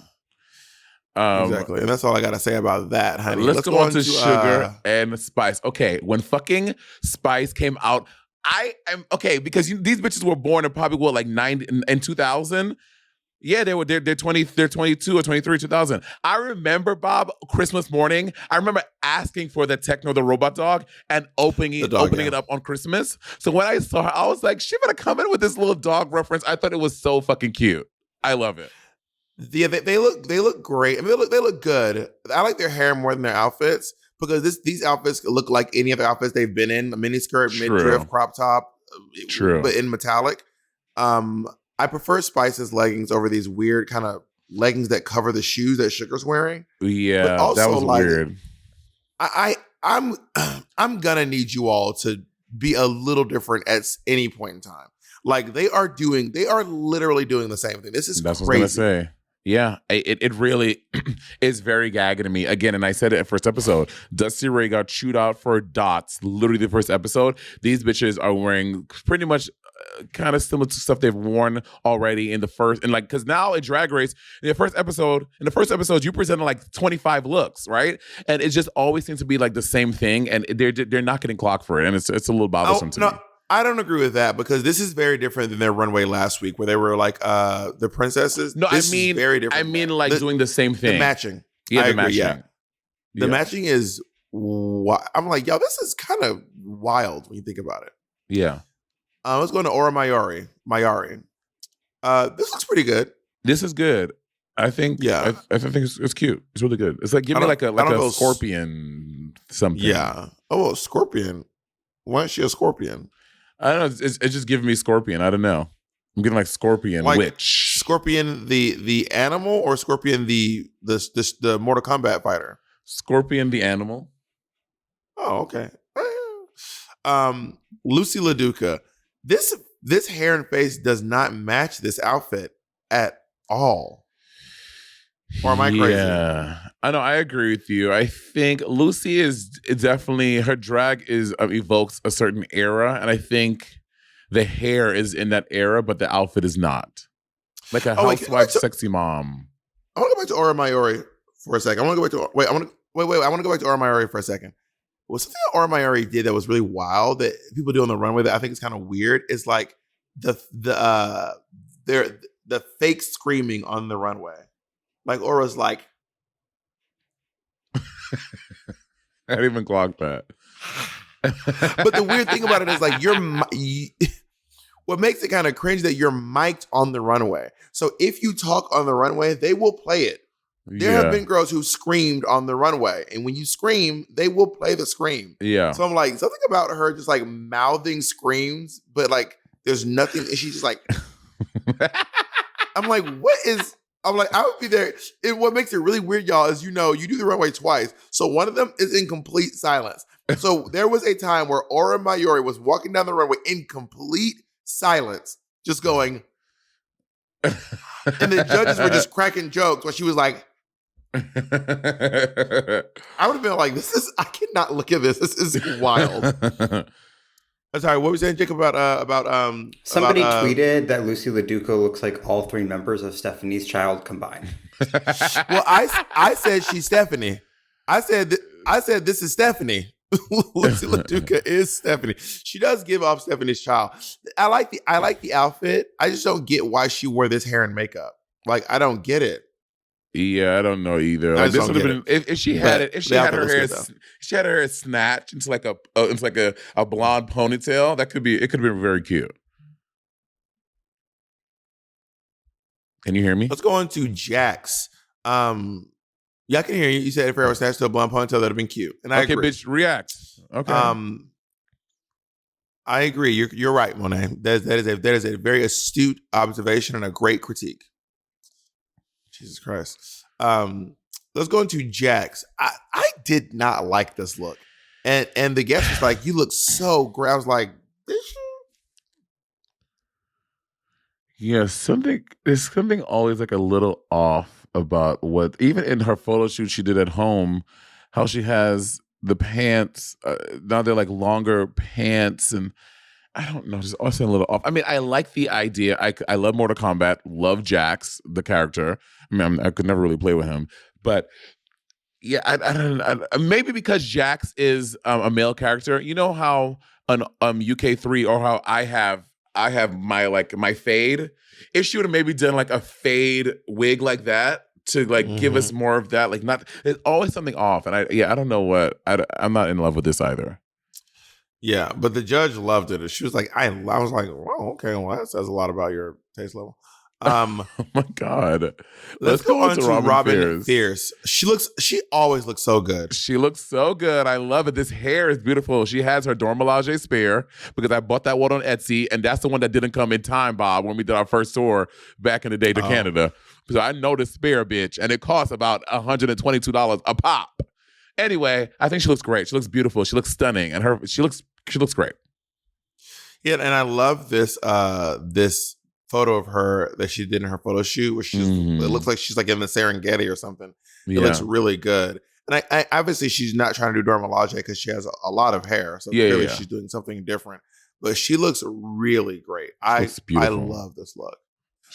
Exactly. And that's all I got to say about that, honey. Let's go on to Sugar and Spice. Okay, when fucking Spice came out, I am okay because these bitches were born in probably what, like 2000. Yeah, they're 22 or 23, 2000. I remember, Bob, Christmas morning. I remember asking for the Techno the Robot Dog and opening it up on Christmas. So when I saw her, I was like, she better come in with this little dog reference. I thought it was so fucking cute. I love it. Yeah, they look great. I mean, they look good. I like their hair more than their outfits because these outfits look like any other outfits they've been in: a miniskirt, midriff, crop top, but in metallic. I prefer Spice's leggings over these weird kind of leggings that cover the shoes that Sugar's wearing. Yeah, that was weird. I'm gonna need you all to be a little different at any point in time. Like they are literally doing the same thing. This is That's crazy. What I was gonna say. Yeah, it really is very gagging to me. Again, and I said it at first episode, Dusty Ray got chewed out for dots, literally the first episode. These bitches are wearing pretty much kind of similar to stuff they've worn already in the first, and like, because now in Drag Race, in the first episode, you presented like 25 looks, right? And it just always seems to be like the same thing, and they're not getting clocked for it, and it's a little bothersome to me. I don't agree with that because this is very different than their runway last week where they were like the princesses. No, this is very different. I mean like doing the same thing. The matching. Yeah, the matching. Yeah. The matching is I'm like, yo, this is kind of wild when you think about it. Yeah. Let's go into Aura Mayari. This looks pretty good. This is good. I think I think it's cute. It's really good. It's like give me like a scorpion something. Yeah. Oh, scorpion. Why is she a scorpion? I don't know. It's just giving me Scorpion. I don't know. I'm getting like Scorpion Witch. Scorpion the animal or Scorpion the Mortal Kombat fighter? Scorpion the animal. Oh, okay. Lucy Laduca. This hair and face does not match this outfit at all. Or am I crazy? Yeah, I know. I agree with you. I think Lucy is definitely, her drag evokes a certain era, and I think the hair is in that era, but the outfit is not. Like a housewife, sexy mom. I want to go back to Ora Mayuri for a second. I want to go back to I want to go back to Ora Mayuri for a second. Well, something that Ora Mayuri did that was really wild that people do on the runway that I think is kind of weird is like the fake screaming on the runway. Like Aura's like, I didn't even clock that. but the weird thing about it is like what makes it kind of cringe that you're mic'd on the runway. So if you talk on the runway, they will play it. There have been girls who screamed on the runway, and when you scream, they will play the scream. Yeah. So I'm like, something about her just like mouthing screams, but like there's nothing, and she's just like, I'm like, I'm like, I would be there. What makes it really weird, y'all, is you do the runway twice. So one of them is in complete silence. So there was a time where Ora Mayuri was walking down the runway in complete silence, just going, and the judges were just cracking jokes while she was like, I would have been like, I cannot look at this. This is wild. I'm sorry, what were you saying, Jacob, about somebody tweeted that Lucy Laduca looks like all three members of Stephanie's Child combined. Well, I said she's Stephanie. I said this is Stephanie. Lucy Laduca is Stephanie. She does give off Stephanie's Child. I like the outfit. I just don't get why she wore this hair and makeup. Like, I don't get it. Yeah, I don't know either. Like, this would have been if she had her hair snatched into like a blonde ponytail. It could have been very cute. Can you hear me? Let's go on to Jax. Yeah, I can hear you. You said if her hair was snatched to a blonde ponytail, that'd have been cute. And I agree. Bitch, react. Okay. I agree. You're right, Monet. That is a very astute observation and a great critique. Jesus Christ. Let's go into Jax. I did not like this look. And the guest was like, you look so great. I was like, this yeah, there's something always like a little off about what, even in her photo shoot she did at home, how she has the pants, now they're like longer pants, and I don't know, just also a little off. I mean, I like the idea. I love Mortal Kombat, love Jax, the character. I mean, I could never really play with him, but yeah, I don't. Maybe because Jax is a male character. You know how on UK3 or how I have my fade. If she would have maybe done like a fade wig like that to like give us more of that, like not. There's always something off, and I don't know what. I'm not in love with this either. Yeah, but the judge loved it. She was like, I was like, wow, okay, well, that says a lot about your taste level. Oh my God. Let's go on to Robin Fierce. She always looks so good. She looks so good. I love it. This hair is beautiful. She has her Dormelage spare because I bought that one on Etsy, and that's the one that didn't come in time, Bob, when we did our first tour back in the day to Canada. So I know the spare, bitch, and it costs about $122 a pop. Anyway, I think she looks great. She looks beautiful. She looks stunning, and she looks great. Yeah, and I love this this photo of her that she did in her photo shoot, where it looks like she's like in the Serengeti or something. It looks really good. And I obviously she's not trying to do Dormelage because she has a lot of hair, so clearly she's doing something different. But she looks really great. I love this look.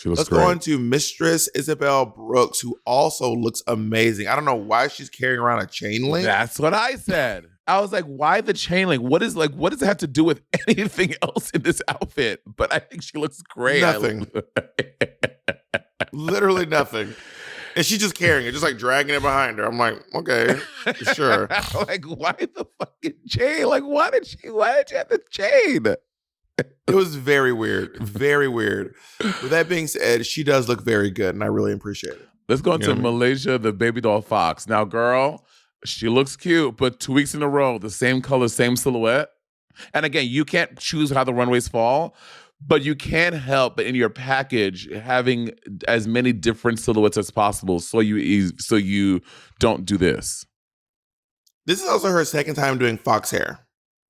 Let's go on to Mistress Isabel Brooks, who also looks amazing. I don't know why she's carrying around a chain link. That's what I said. I was like, why the chain link? What does it have to do with anything else in this outfit? But I think she looks great. Nothing. Literally nothing. And she's just carrying it, just like dragging it behind her. I'm like, okay, sure. Like, why the fucking chain? Like, why did you have the chain? It was very weird. Very weird. With that being said, she does look very good, and I really appreciate it. Let's go into Malaysia, the baby doll fox. Now, girl, she looks cute, but 2 weeks in a row, the same color, same silhouette. And again, you can't choose how the runways fall, but you can't help but in your package having as many different silhouettes as possible so you don't do this. This is also her second time doing fox hair.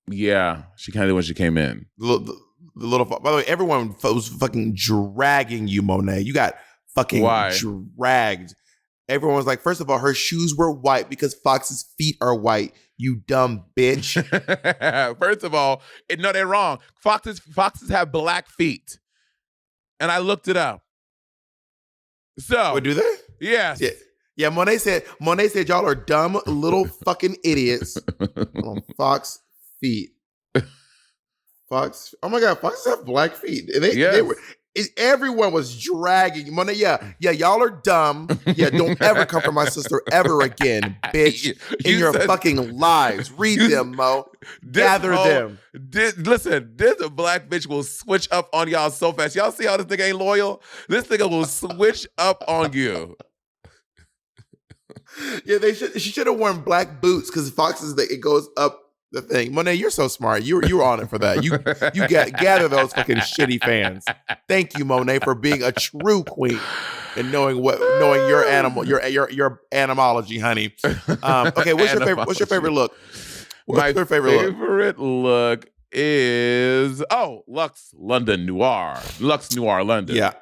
Yeah, she kind of did when she came in. The little, by the way, everyone was fucking dragging you, Monet. You got fucking dragged. Everyone was like, first of all, her shoes were white because Fox's feet are white. You dumb bitch. First of all, no, they're wrong. Foxes have black feet, and I looked it up. So, what do they? Yes. Yeah. Monet said y'all are dumb little fucking idiots on Fox feet. Fox. Oh my God, Foxes have black feet. And they were. Everyone was dragging Monet. Yeah, y'all are dumb. Yeah, don't ever come for my sister ever again, bitch. In your fucking lives, read them, Mo. Gather them. Listen, this black bitch will switch up on y'all so fast. Y'all see how this nigga ain't loyal? This nigga will switch up on you. Yeah, she should have worn black boots because Foxes it goes up the thing. Monet, you're so smart. You were on it for that. You gather those fucking shitty fans. Thank you, Monet, for being a true queen and knowing your animology, honey. Okay, what's your favorite look? My favorite look is Luxe London Noir. Luxe Noir London. Yeah.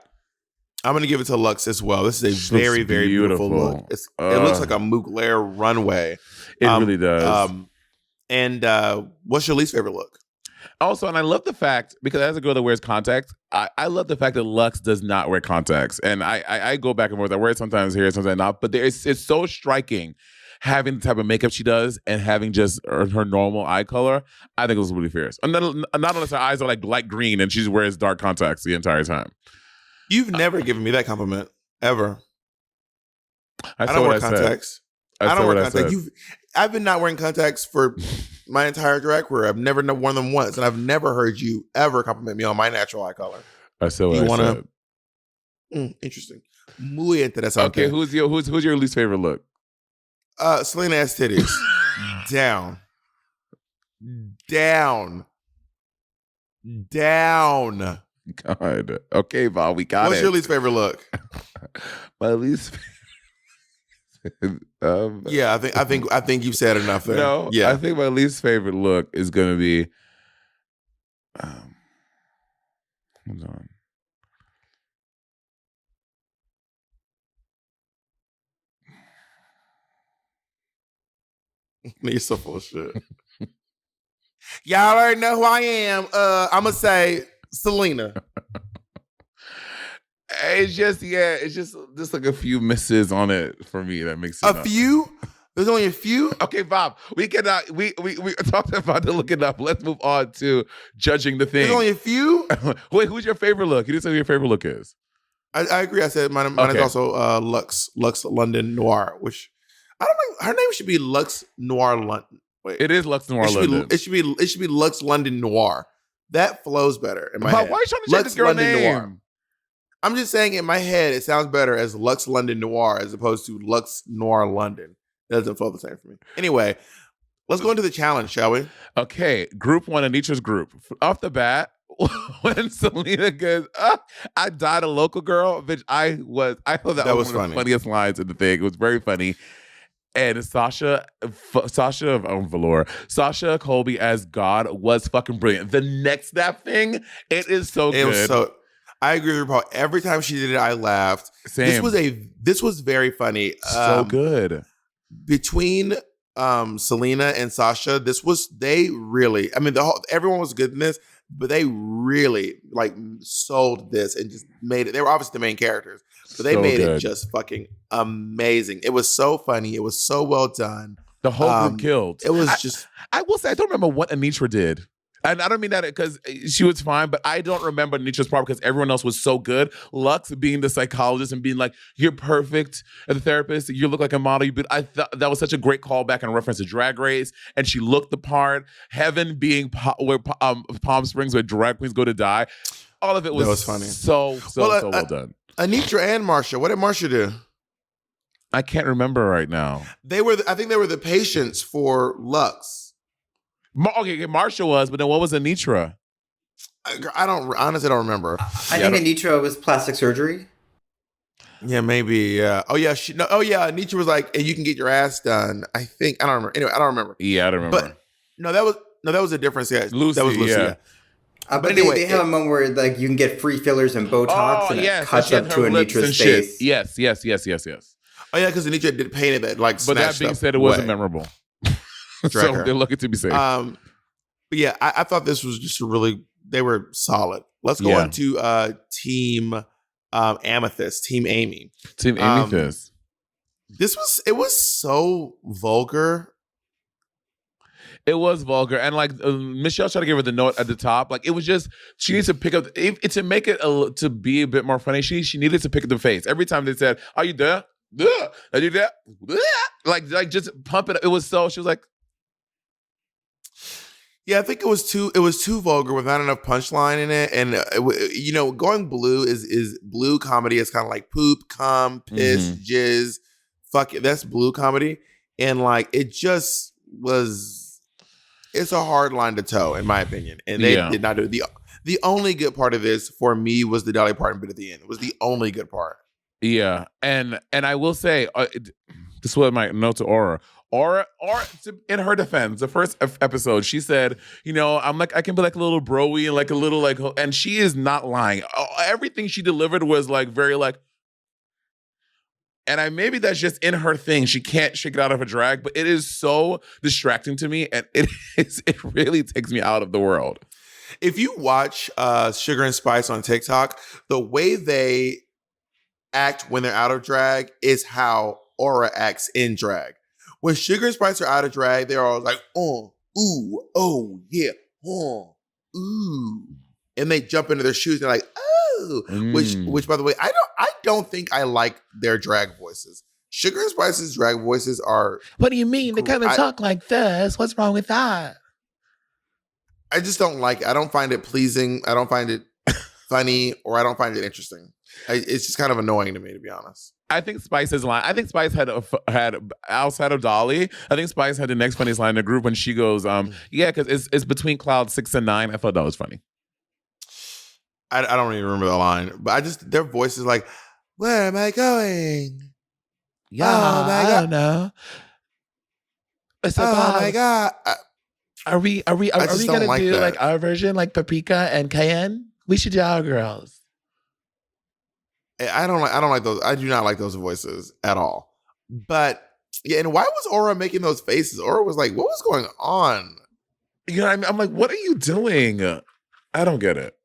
I'm gonna give it to Luxe as well. This is a very, very beautiful look. It looks like a Mugler runway. It really does. And what's your least favorite look? Also, and I love the fact, because as a girl that wears contacts, I love the fact that Luxe does not wear contacts. And I go back and forth. I wear it sometimes here, sometimes not. But it's so striking having the type of makeup she does and having just her normal eye color. I think it was really fierce. And not unless her eyes are like light green and she wears dark contacts the entire time. You've never given me that compliment, ever. I don't wear contacts. I don't wear contacts. Said. I've been not wearing contacts for my entire drag career. I've never worn them once, and I've never heard you ever compliment me on my natural eye color. I said what I said. Interesting. Muy interesante. Okay, who's your least favorite look? Selena ass titties. Down. God. Okay, Bob, we got it. What's your least favorite look? My least favorite. Yeah, I think you've said enough there. No, yeah. I think my least favorite look is gonna be hold on. You're so full of shit. Y'all already know who I am. I'm gonna say Selena. It's just like a few misses on it for me that makes it a few. There's only a few. Okay, Bob. We cannot. We talked about the looking up. Let's move on to judging the thing. There's only a few. Wait, who's your favorite look? You didn't say who your favorite look is. I agree. I said mine is also Luxe London Noir, which I don't know. Her name should be Luxe Noir London. Wait, it is Luxe Noir London. It should be Luxe London Noir. That flows better in my head. Why are you trying to change this girl's name? Noir. I'm just saying in my head it sounds better as Luxe London Noir as opposed to Luxe Noir London. It doesn't flow the same for me. Anyway, let's go into the challenge, shall we? Okay, group one, Anitra's group. Off the bat, when Selena goes, I died a local girl, bitch. I thought that was one of the funniest lines in the thing. It was very funny. And Sasha Colby as God was fucking brilliant. The next that thing, it is so good. It was I agree with RuPaul. Every time she did it, I laughed. Same. This was very funny. So good. Between Selena and Sasha, everyone was good in this, but they really sold this and just made it. They were obviously the main characters, but they made it just fucking amazing. It was so funny. It was so well done. The whole group killed. It was just. I will say, I don't remember what Anitra did. And I don't mean that because she was fine, but I don't remember Anitra's part because everyone else was so good. Luxe being the psychologist and being like, you're perfect as a therapist. You look like a model. But I thought that was such a great callback and reference to Drag Race. And she looked the part. Heaven being Palm Springs where drag queens go to die. All of it was funny. So well done. Anitra and Marsha. What did Marsha do? I can't remember right now. I think they were the patients for Luxe. Okay, Marsha was, but then what was Anitra? I honestly don't remember. I think Anitra was plastic surgery. Yeah, maybe. Yeah. Oh yeah. Anitra was like, "And you can get your ass done." I think I don't remember. Anyway, I don't remember. Yeah, I don't remember. But that was a different sketch. Lucy, that was Lucy. Yeah. But anyway, they have a moment where you can get free fillers and Botox, and it cuts up to Anitra's face. Yes. Oh yeah, because Anitra did paint it but that being said, it wasn't memorable. So they're looking to be safe. But yeah, I thought this was just they were solid. Let's go into team Amethyst, Team Amy. Team Amethyst. It was so vulgar. It was vulgar, and like Michelle tried to give her the note at the top. Like it was just she needs to pick up to make it to be a bit more funny. She needed to pick up the face every time they said, "Are you there? Are you there?" Like just pump it up. It was so she was like, yeah, I think it was too vulgar with not enough punchline in it, and going blue is blue comedy is kind of like poop, cum, piss, jizz, fuck it. That's blue comedy, and like it just was. It's a hard line to toe, in my opinion, and they did not do it. The only good part of this for me was the Dolly Parton bit at the end. It was the only good part. Yeah, and I will say this was my note to Aura. Aura, in her defense, the first episode, she said, I'm like, I can be like a little broy and like a little like, and she is not lying. Everything she delivered was like very like, and maybe that's just in her thing. She can't shake it out of her drag, but it is so distracting to me, and it really takes me out of the world. If you watch Sugar and Spice on TikTok, the way they act when they're out of drag is how Aura acts in drag. When Sugar and Spice are out of drag, they're always like, oh, ooh, oh, yeah, oh, ooh. And they jump into their shoes and they're like, oh, which by the way, I don't think I like their drag voices. Sugar and Spice's drag voices are. What do you mean? They kind of talk like this. What's wrong with that? I just don't like it. I don't find it pleasing. I don't find it funny, or I don't find it interesting. It's just kind of annoying to me, to be honest. I think Spice's line. I think Spice had outside of Dolly. I think Spice had the next funniest line in the group when she goes, "Yeah, because it's between cloud 6 and 9." I thought that was funny. I don't even remember the line, but their voice is like, "Where am I going? Yeah, oh my God. I don't know. It's about, oh my God." Are we gonna do like our version, like Paprika and Cayenne? We should do our girls. I don't like those. I do not like those voices at all. But yeah, and why was Aura making those faces? Aura was like, what was going on? I'm like, what are you doing? I don't get it.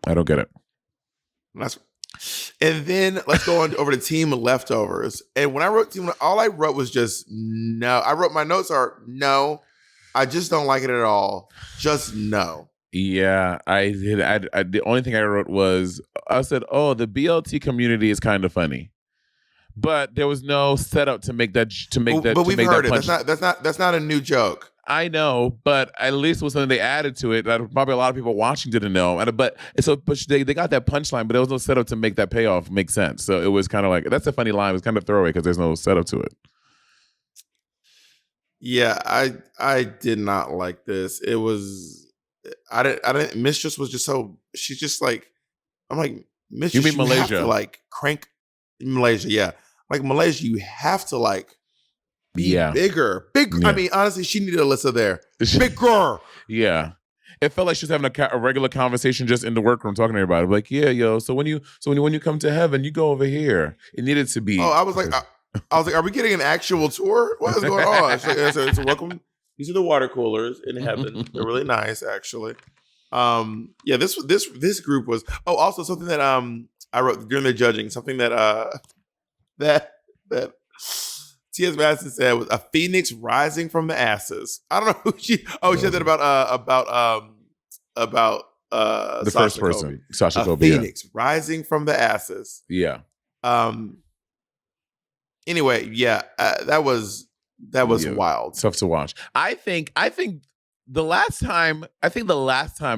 And then let's go on over to Team Leftovers. And when I wrote Team, all I wrote was just no. I wrote my notes are no. I just don't like it at all. Just no. Yeah, I did. I the only thing I wrote was I said, "Oh, the BLT community is kind of funny," but there was no setup to make that. But we've heard it. That's not a new joke. I know, but at least it was something they added to it that probably a lot of people watching didn't know. But they got that punchline, but there was no setup to make that payoff make sense. So it was kind of like that's a funny line. It was kind of throwaway because there's no setup to it. Yeah, I did not like this. It was. I didn't. Mistress was just so. She's just like. I'm like, Mistress. You mean Malaysia? Have to like crank Malaysia. Yeah, like Malaysia. You have to like be bigger. Yeah. I mean, honestly, she needed Alyssa there. Bigger. Yeah. It felt like she was having a regular conversation just in the workroom talking to everybody. Like, yeah, yo. So when you come to heaven, you go over here. It needed to be. Oh, I was like, are we getting an actual tour? What is going on? So welcome. These are the water coolers in heaven. They're really nice, actually. Yeah, this group was. Oh, also something that I wrote during the judging. Something that that T.S. Madison said was a phoenix rising from the ashes. I don't know who she. Oh, she said that about the Sasha first person, Colby. Sasha Colby. Phoenix rising from the ashes. Yeah. Anyway, yeah, that was wild. Tough to watch. I think the last time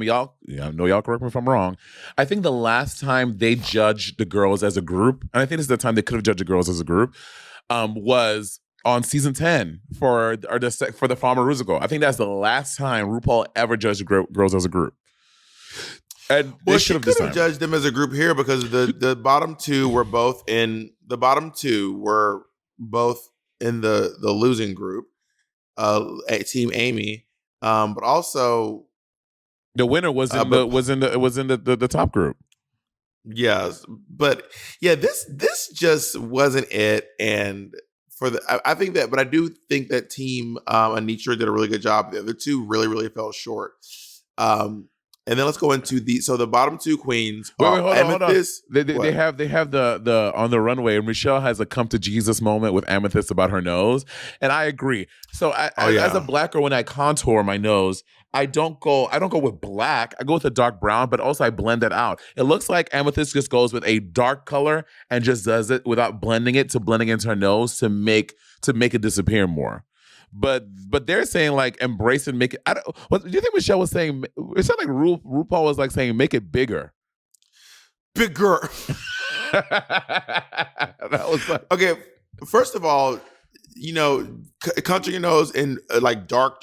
y'all, I know y'all correct me if I'm wrong. I think the last time they judged the girls as a group, and I think this is the time they could have judged the girls as a group, was on season 10 for the Farmer Rusical. I think that's the last time RuPaul ever judged the girls as a group. And she could have judged them as a group here because the bottom two were both in the losing group, Team Amy, but also the winner was in the top group. Yes, but yeah, this just wasn't it. And I think that, but I do think that Team Anitra did a really good job. The other two really fell short. And then let's go into the bottom two queens. Wait, hold on. Amethyst. They have the on the runway, and Michelle has a come to Jesus moment with Amethyst about her nose, and I agree. So as a black girl, when I contour my nose, I don't go with black. I go with a dark brown, but also I blend that out. It looks like Amethyst just goes with a dark color and just does it without blending it into her nose to make it disappear more. But they're saying like embrace and make it. What do you think Michelle was saying? It sounded like RuPaul was like saying make it bigger. Bigger. That was like, okay. First of all, contouring your nose in like dark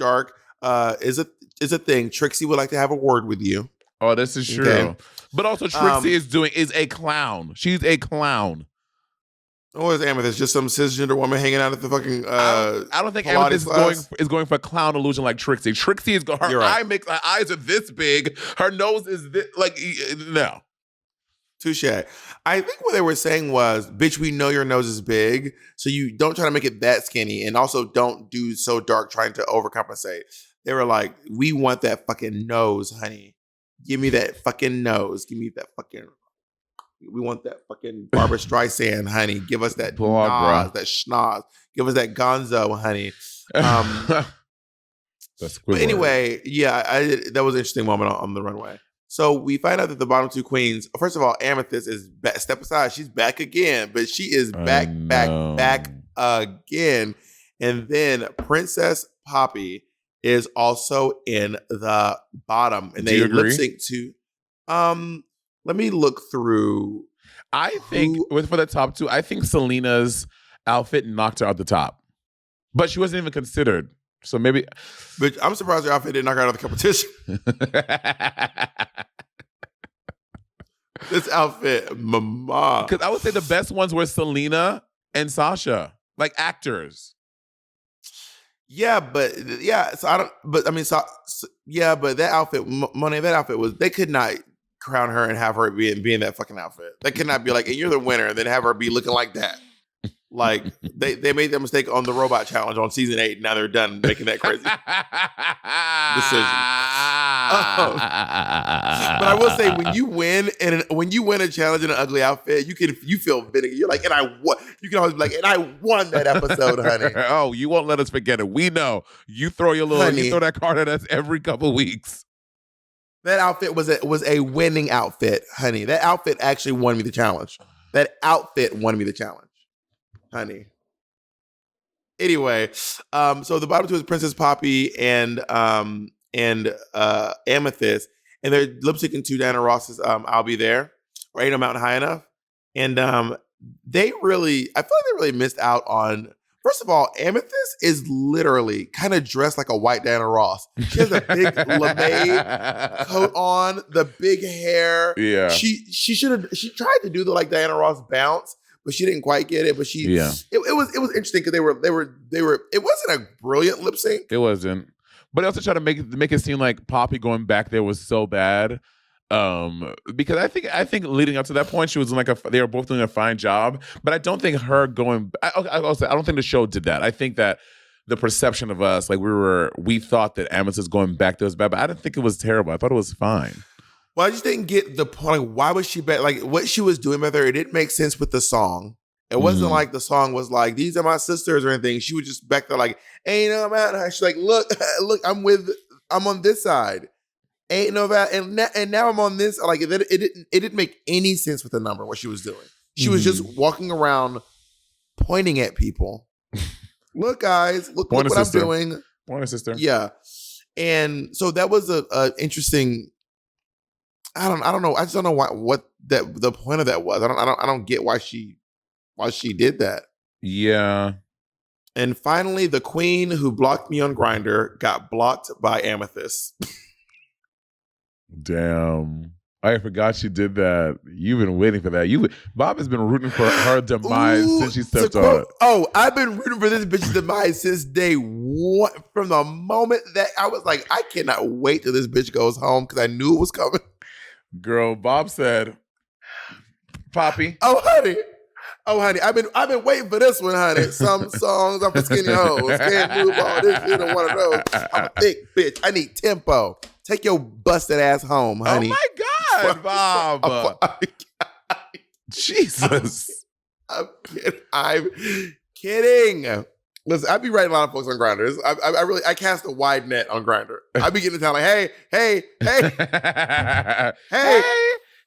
is a thing. Trixie would like to have a word with you. Oh, this is true. Okay. But also Trixie is a clown. She's a clown. What is Amethyst? Just some cisgender woman hanging out at the fucking I don't think Amethyst is going for clown illusion like Trixie. Trixie is her eyes are this big. Her nose is this no. Touche. I think what they were saying was, bitch, we know your nose is big, so you don't try to make it that skinny, and also don't do so dark trying to overcompensate. They were like, we want that fucking nose, honey. Give me that fucking nose. Give me that fucking... We want that fucking Barbara Streisand, honey. Give us that Nas, that schnoz. Give us that Gonzo, honey. But anyway, that was an interesting moment on the runway. So we find out that the bottom two queens, first of all, Amethyst is back. Step aside, she's back again, but she is back again. And then Princess Poppy is also in the bottom, and they lip sync to. Let me look through. I think for the top two, I think Selena's outfit knocked her out the top, but she wasn't even considered. So maybe. But I'm surprised her outfit didn't knock her out of the competition. This outfit, mama. Because I would say the best ones were Selena and Sasha, like actors. Yeah, but So I don't. But I mean, but that outfit, Monet, that outfit was. They could not crown her and have her be in that fucking outfit. They could not be like, and you're the winner, and then have her be looking like that. Like they made that mistake on the robot challenge on season 8. Now they're done making that crazy decision. But I will say, when you win a challenge in an ugly outfit, you feel vindicated. You're like, and I won. You can always be like, and I won that episode, honey. Oh, you won't let us forget it. We know you throw you throw that card at us every couple weeks. That outfit was a winning outfit, honey. That outfit actually won me the challenge. Honey. Anyway, so the bottom two is Princess Poppy and Amethyst, and they're lip syncing to Diana Ross's "I'll Be There" or "Ain't No Mountain High Enough," and I feel like they really missed out on. First of all, Amethyst is literally kind of dressed like a white Diana Ross. She has a big lame coat on, the big hair. Yeah, she tried to do the like Diana Ross bounce, but she didn't quite get it. But it was interesting because they were. It wasn't a brilliant lip sync. It wasn't, but they also tried to make it seem like Poppy going back there was so bad. Because I think leading up to that point, she was they were both doing a fine job, but I don't think her going. I don't think the show did that. I think that the perception of us, like we thought that Amethyst going back there was bad, but I didn't think it was terrible. I thought it was fine. Well, I just didn't get the point. Like, why was she back? Like, what she was doing with her, it didn't make sense with the song. It wasn't like the song was like, "These are my sisters" or anything. She was just back there like, "Ain't no mountain." She's like, "Look, I'm on this side. Ain't no that." And now I'm on this. Like, it didn't make any sense with the number what she was doing. She was just walking around, pointing at people. Look, guys, look what I'm doing. Pointer sister. Yeah, and so that was a interesting. I don't know. I just don't know what the point of that was. I don't get why she did that. Yeah. And finally, the queen who blocked me on Grindr got blocked by Amethyst. Damn. I forgot she did that. You've been waiting for that. Bob has been rooting for her demise since she stepped on it. Oh, I've been rooting for this bitch's demise since day one. From the moment that I was like, I cannot wait till this bitch goes home because I knew it was coming. Girl, Bob said, Poppy. Oh, honey, I've been waiting for this one, honey. Some songs I'm for skinny hoes. Can't move all this shit on one of those. I'm a thick bitch. I need tempo. Take your busted ass home, honey. Oh my God, Bob. Jesus. I'm kidding. Listen, I be writing a lot of folks on Grindr. I cast a wide net on Grindr. I be getting to town like, hey,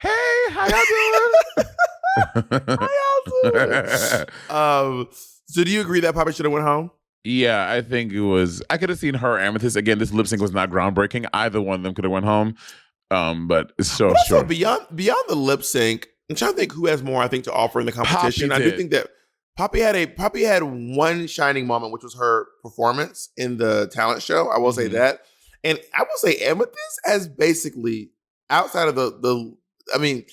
how y'all doing? So do you agree that Poppy should have went home? Yeah, I think it was. I could have seen her Amethyst again. This lip sync was not groundbreaking. Either one of them could have went home. But it's so sure. Beyond the lip sync, I'm trying to think who has more. I think to offer in the competition. I do think that Poppy had one shining moment, which was her performance in the talent show. I will say that, and I will say Amethyst has basically outside of the lip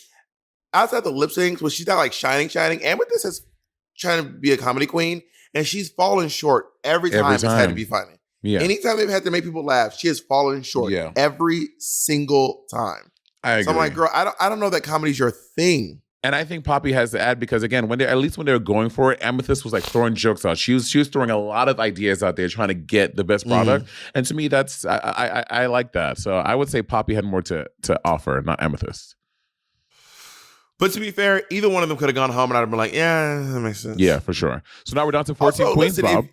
syncs, when she's not like shining. Amethyst is trying to be a comedy queen, and she's fallen short every time it's had to be funny. Yeah. Anytime they've had to make people laugh, she has fallen short every single time. I agree. So I'm like, girl, I don't know that comedy's your thing. And I think Poppy has to add because again, when they're going for it, Amethyst was like throwing jokes out. She was throwing a lot of ideas out there, trying to get the best product. And to me, that's I like that. So I would say Poppy had more to offer, not Amethyst. But to be fair, either one of them could have gone home, and I'd have been like, yeah, that makes sense. Yeah, for sure. So now we're down to 14 queens, Bob.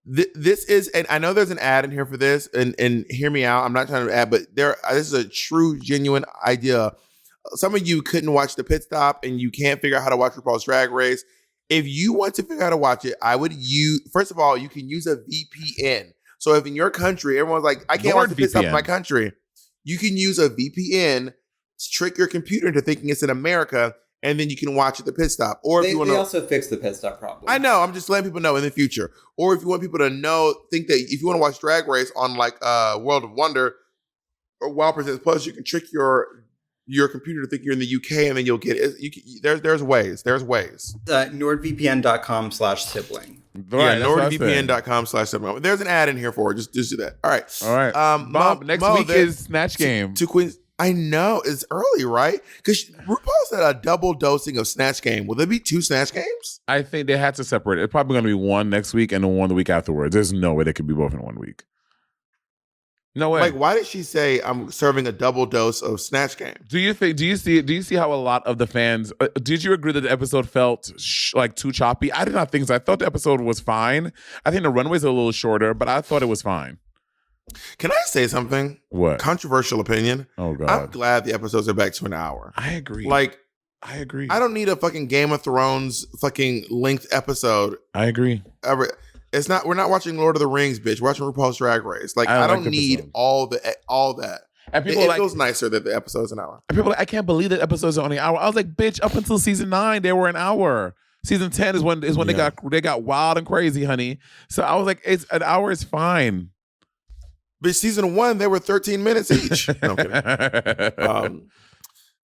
This is, and I know there's an ad in here for this, and hear me out. I'm not trying to add, but this is a true, genuine idea. Some of you couldn't watch the pit stop, and you can't figure out how to watch RuPaul's Drag Race. If you want to figure out how to watch it, first of all, you can use a VPN. So if in your country, everyone's like, I can't watch the pit stop in my country, you can use a VPN to trick your computer into thinking it's in America, and then you can watch at the pit stop. Or if they also fixed the pit stop problem. I know. I'm just letting people know in the future. Or if you want people to think that if you want to watch Drag Race on like World of Wonder or Wild Presents Plus, you can trick your computer to think you're in the UK, and then you'll get it. There's ways. NordVPN.com/sibling. Right, NordVPN.com/sibling. There's an ad in here for it. Just do that. All right. Bob, next week is Snatch Game. Two queens. I know. It's early, right? Because RuPaul said a double dosing of Snatch Game. Will there be 2 Snatch Games? I think they had to separate. It's probably going to be one next week and then one the week afterwards. There's no way they could be both in 1 week. No way. Like, why did she say I'm serving a double dose of Snatch Game? Do you see how a lot of the fans? Did you agree that the episode felt like too choppy? I did not think so. I thought the episode was fine. I think the runways are a little shorter, but I thought it was fine. Can I say something? What? Controversial opinion. Oh God. I'm glad the episodes are back to an hour. I agree. I agree. I don't need a fucking Game of Thrones fucking length episode. I agree. It's not. We're not watching Lord of the Rings, bitch. We're watching RuPaul's Drag Race. Like I don't need all that. And people it feels nicer that the episode's an hour. And people are like, I can't believe that episodes are only an hour. I was like, bitch, up until season 9, they were an hour. Season 10 is when they got wild and crazy, honey. So I was like, it's an hour is fine. But season 1, they were 13 minutes each. No, I'm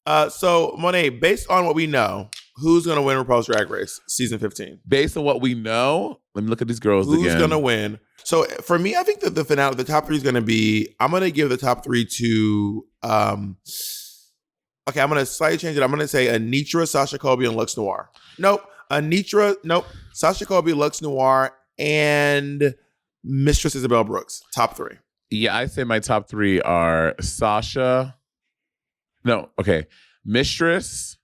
kidding. So Monet, based on what we know, who's going to win RuPaul's Drag Race season 15? Based on what we know, let me look at these girls again. Who's going to win? So for me, I think that the finale, the top 3 is going to be, I'm going to give the top 3 to, I'm going to slightly change it. I'm going to say Anitra, Sasha Colby, and Lux Noir. Nope. Sasha Colby, Lux Noir, and Mistress Isabelle Brooks. Top 3. Yeah, I say my top 3 are Sasha. No, okay. Mistress,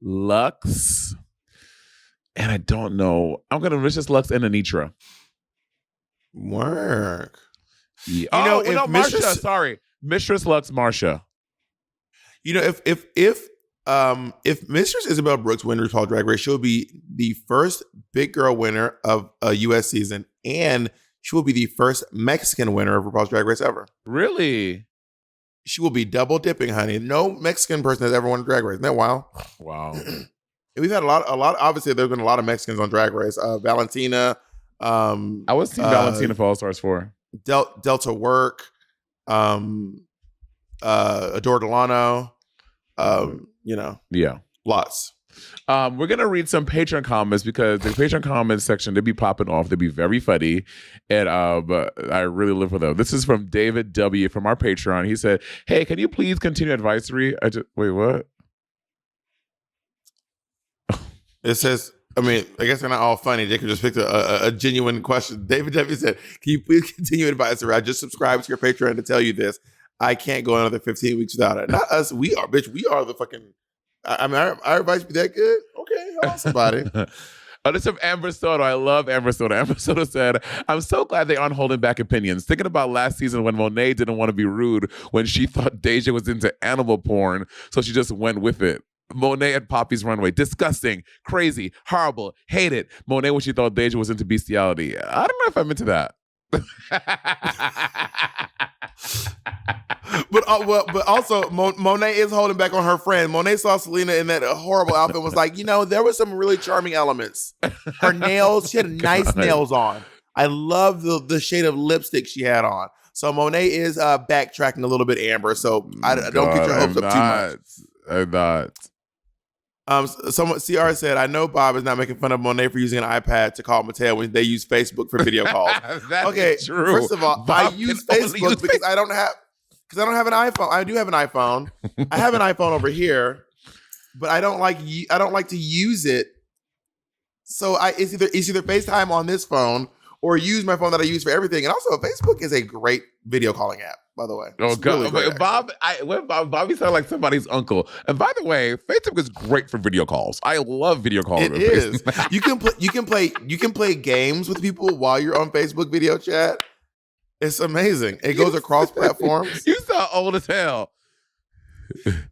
Lux, and I don't know. I'm going to Mistress, Lux, and Anitra. Work. Yeah. Marsha. Sorry. Mistress, Lux, Marsha. You know, if Mistress Isabelle Brooks wins RuPaul's Drag Race, she'll be the first big girl winner of a U.S. season, and she will be the first Mexican winner of RuPaul's Drag Race ever. Really? She will be double dipping, honey. No Mexican person has ever won a Drag Race. Isn't that wild? Wow. And we've had a lot. Obviously, there's been a lot of Mexicans on Drag Race. Valentina. I was seeing Valentina for All Stars 4. Delta Work. Adore Delano. Yeah. Lots. We're going to read some Patreon comments because the Patreon comments section, they be popping off. They be very funny. And I really live for them. This is from David W. from our Patreon. He said, hey, can you please continue advisory? Wait, what? It says, I guess they're not all funny. Jacob just picked a genuine question. David W. said, can you please continue advisory? I just subscribed to your Patreon to tell you this. I can't go another 15 weeks without it. Not us. We are, bitch. We are the fucking. I mean, our advice be that good. Okay, hold on, somebody. Oh, this is from Amber Soto. I love Amber Soto. Amber Soto said, I'm so glad they aren't holding back opinions. Thinking about last season when Monet didn't want to be rude when she thought Deja was into animal porn, so she just went with it. Monet at Poppy's runway. Disgusting, crazy, horrible, hate it. Monet when she thought Deja was into bestiality. I don't know if I'm into that. But also Monet is holding back on her friend. Monet saw Selena in that horrible outfit and was like, there were some really charming elements. Her nails, she had nice nails on. I love the shade of lipstick she had on. So Monet is backtracking a little bit, Amber. So I don't get your hopes up too much. I'm not. Someone CR said, I know Bob is not making fun of Monet for using an iPad to call Mattel when they use Facebook for video calls. Okay, true. First of all, Bob I use Facebook because I don't have an iPhone. I do have an iPhone. I have an iPhone over here, but I don't like to use it. So it's either FaceTime on this phone or use my phone that I use for everything. And also, Facebook is a great video calling app, by the way. Oh, God. Really Bobby sounded like somebody's uncle. And by the way, Facebook is great for video calls. I love video calls. It is. You can play games with people while you're on Facebook video chat. It's amazing. It goes across platforms. You sound old as hell.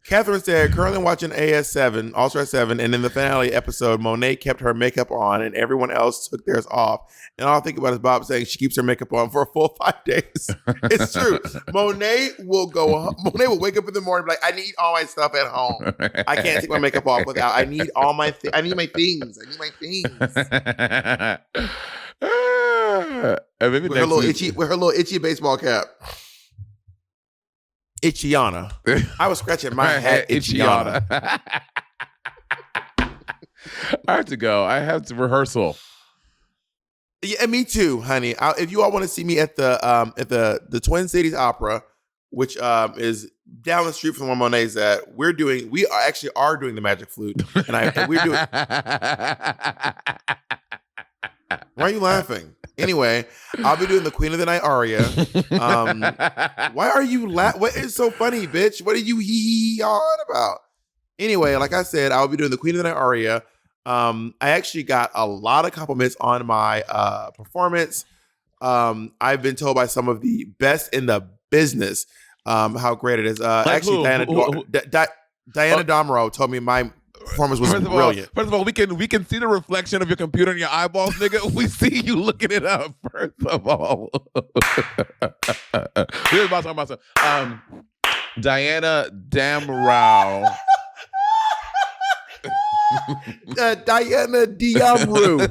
Catherine said, currently watching AS7, All-Star 7, and in the finale episode, Monet kept her makeup on and everyone else took theirs off. And all I think about is Bob saying she keeps her makeup on for a full 5 days. It's true. Monet will wake up in the morning and be like, I need all my stuff at home. I can't take my makeup off without. I need my things. I need my things. With her little itchy baseball cap. Itchiana. I was scratching my head. Itchiana. I have to go. I have to rehearsal. Yeah, me too, honey. If you all want to see me at the Twin Cities Opera, which is down the street from where Monet's at, we actually are doing the Magic Flute, and we're doing. Why are you laughing? Anyway, I'll be doing the Queen of the Night aria. Why are you What is so funny, bitch? What are you on about? Anyway, like I said, I'll be doing the Queen of the Night aria. I actually got a lot of compliments on my performance. I've been told by some of the best in the business how great it is. Actually, Diana Domro told me my performance was brilliant. First of all, we can see the reflection of your computer in your eyeballs, nigga. We see you looking it up. First of all, here's about talking about Diana Damrau. Diana Diamru.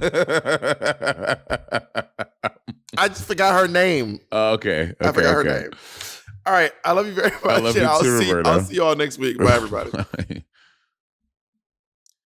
I just forgot her name. Okay. I forgot her name. All right. I love you very much. I love you too, Roberta. I'll see you all next week. Bye, everybody.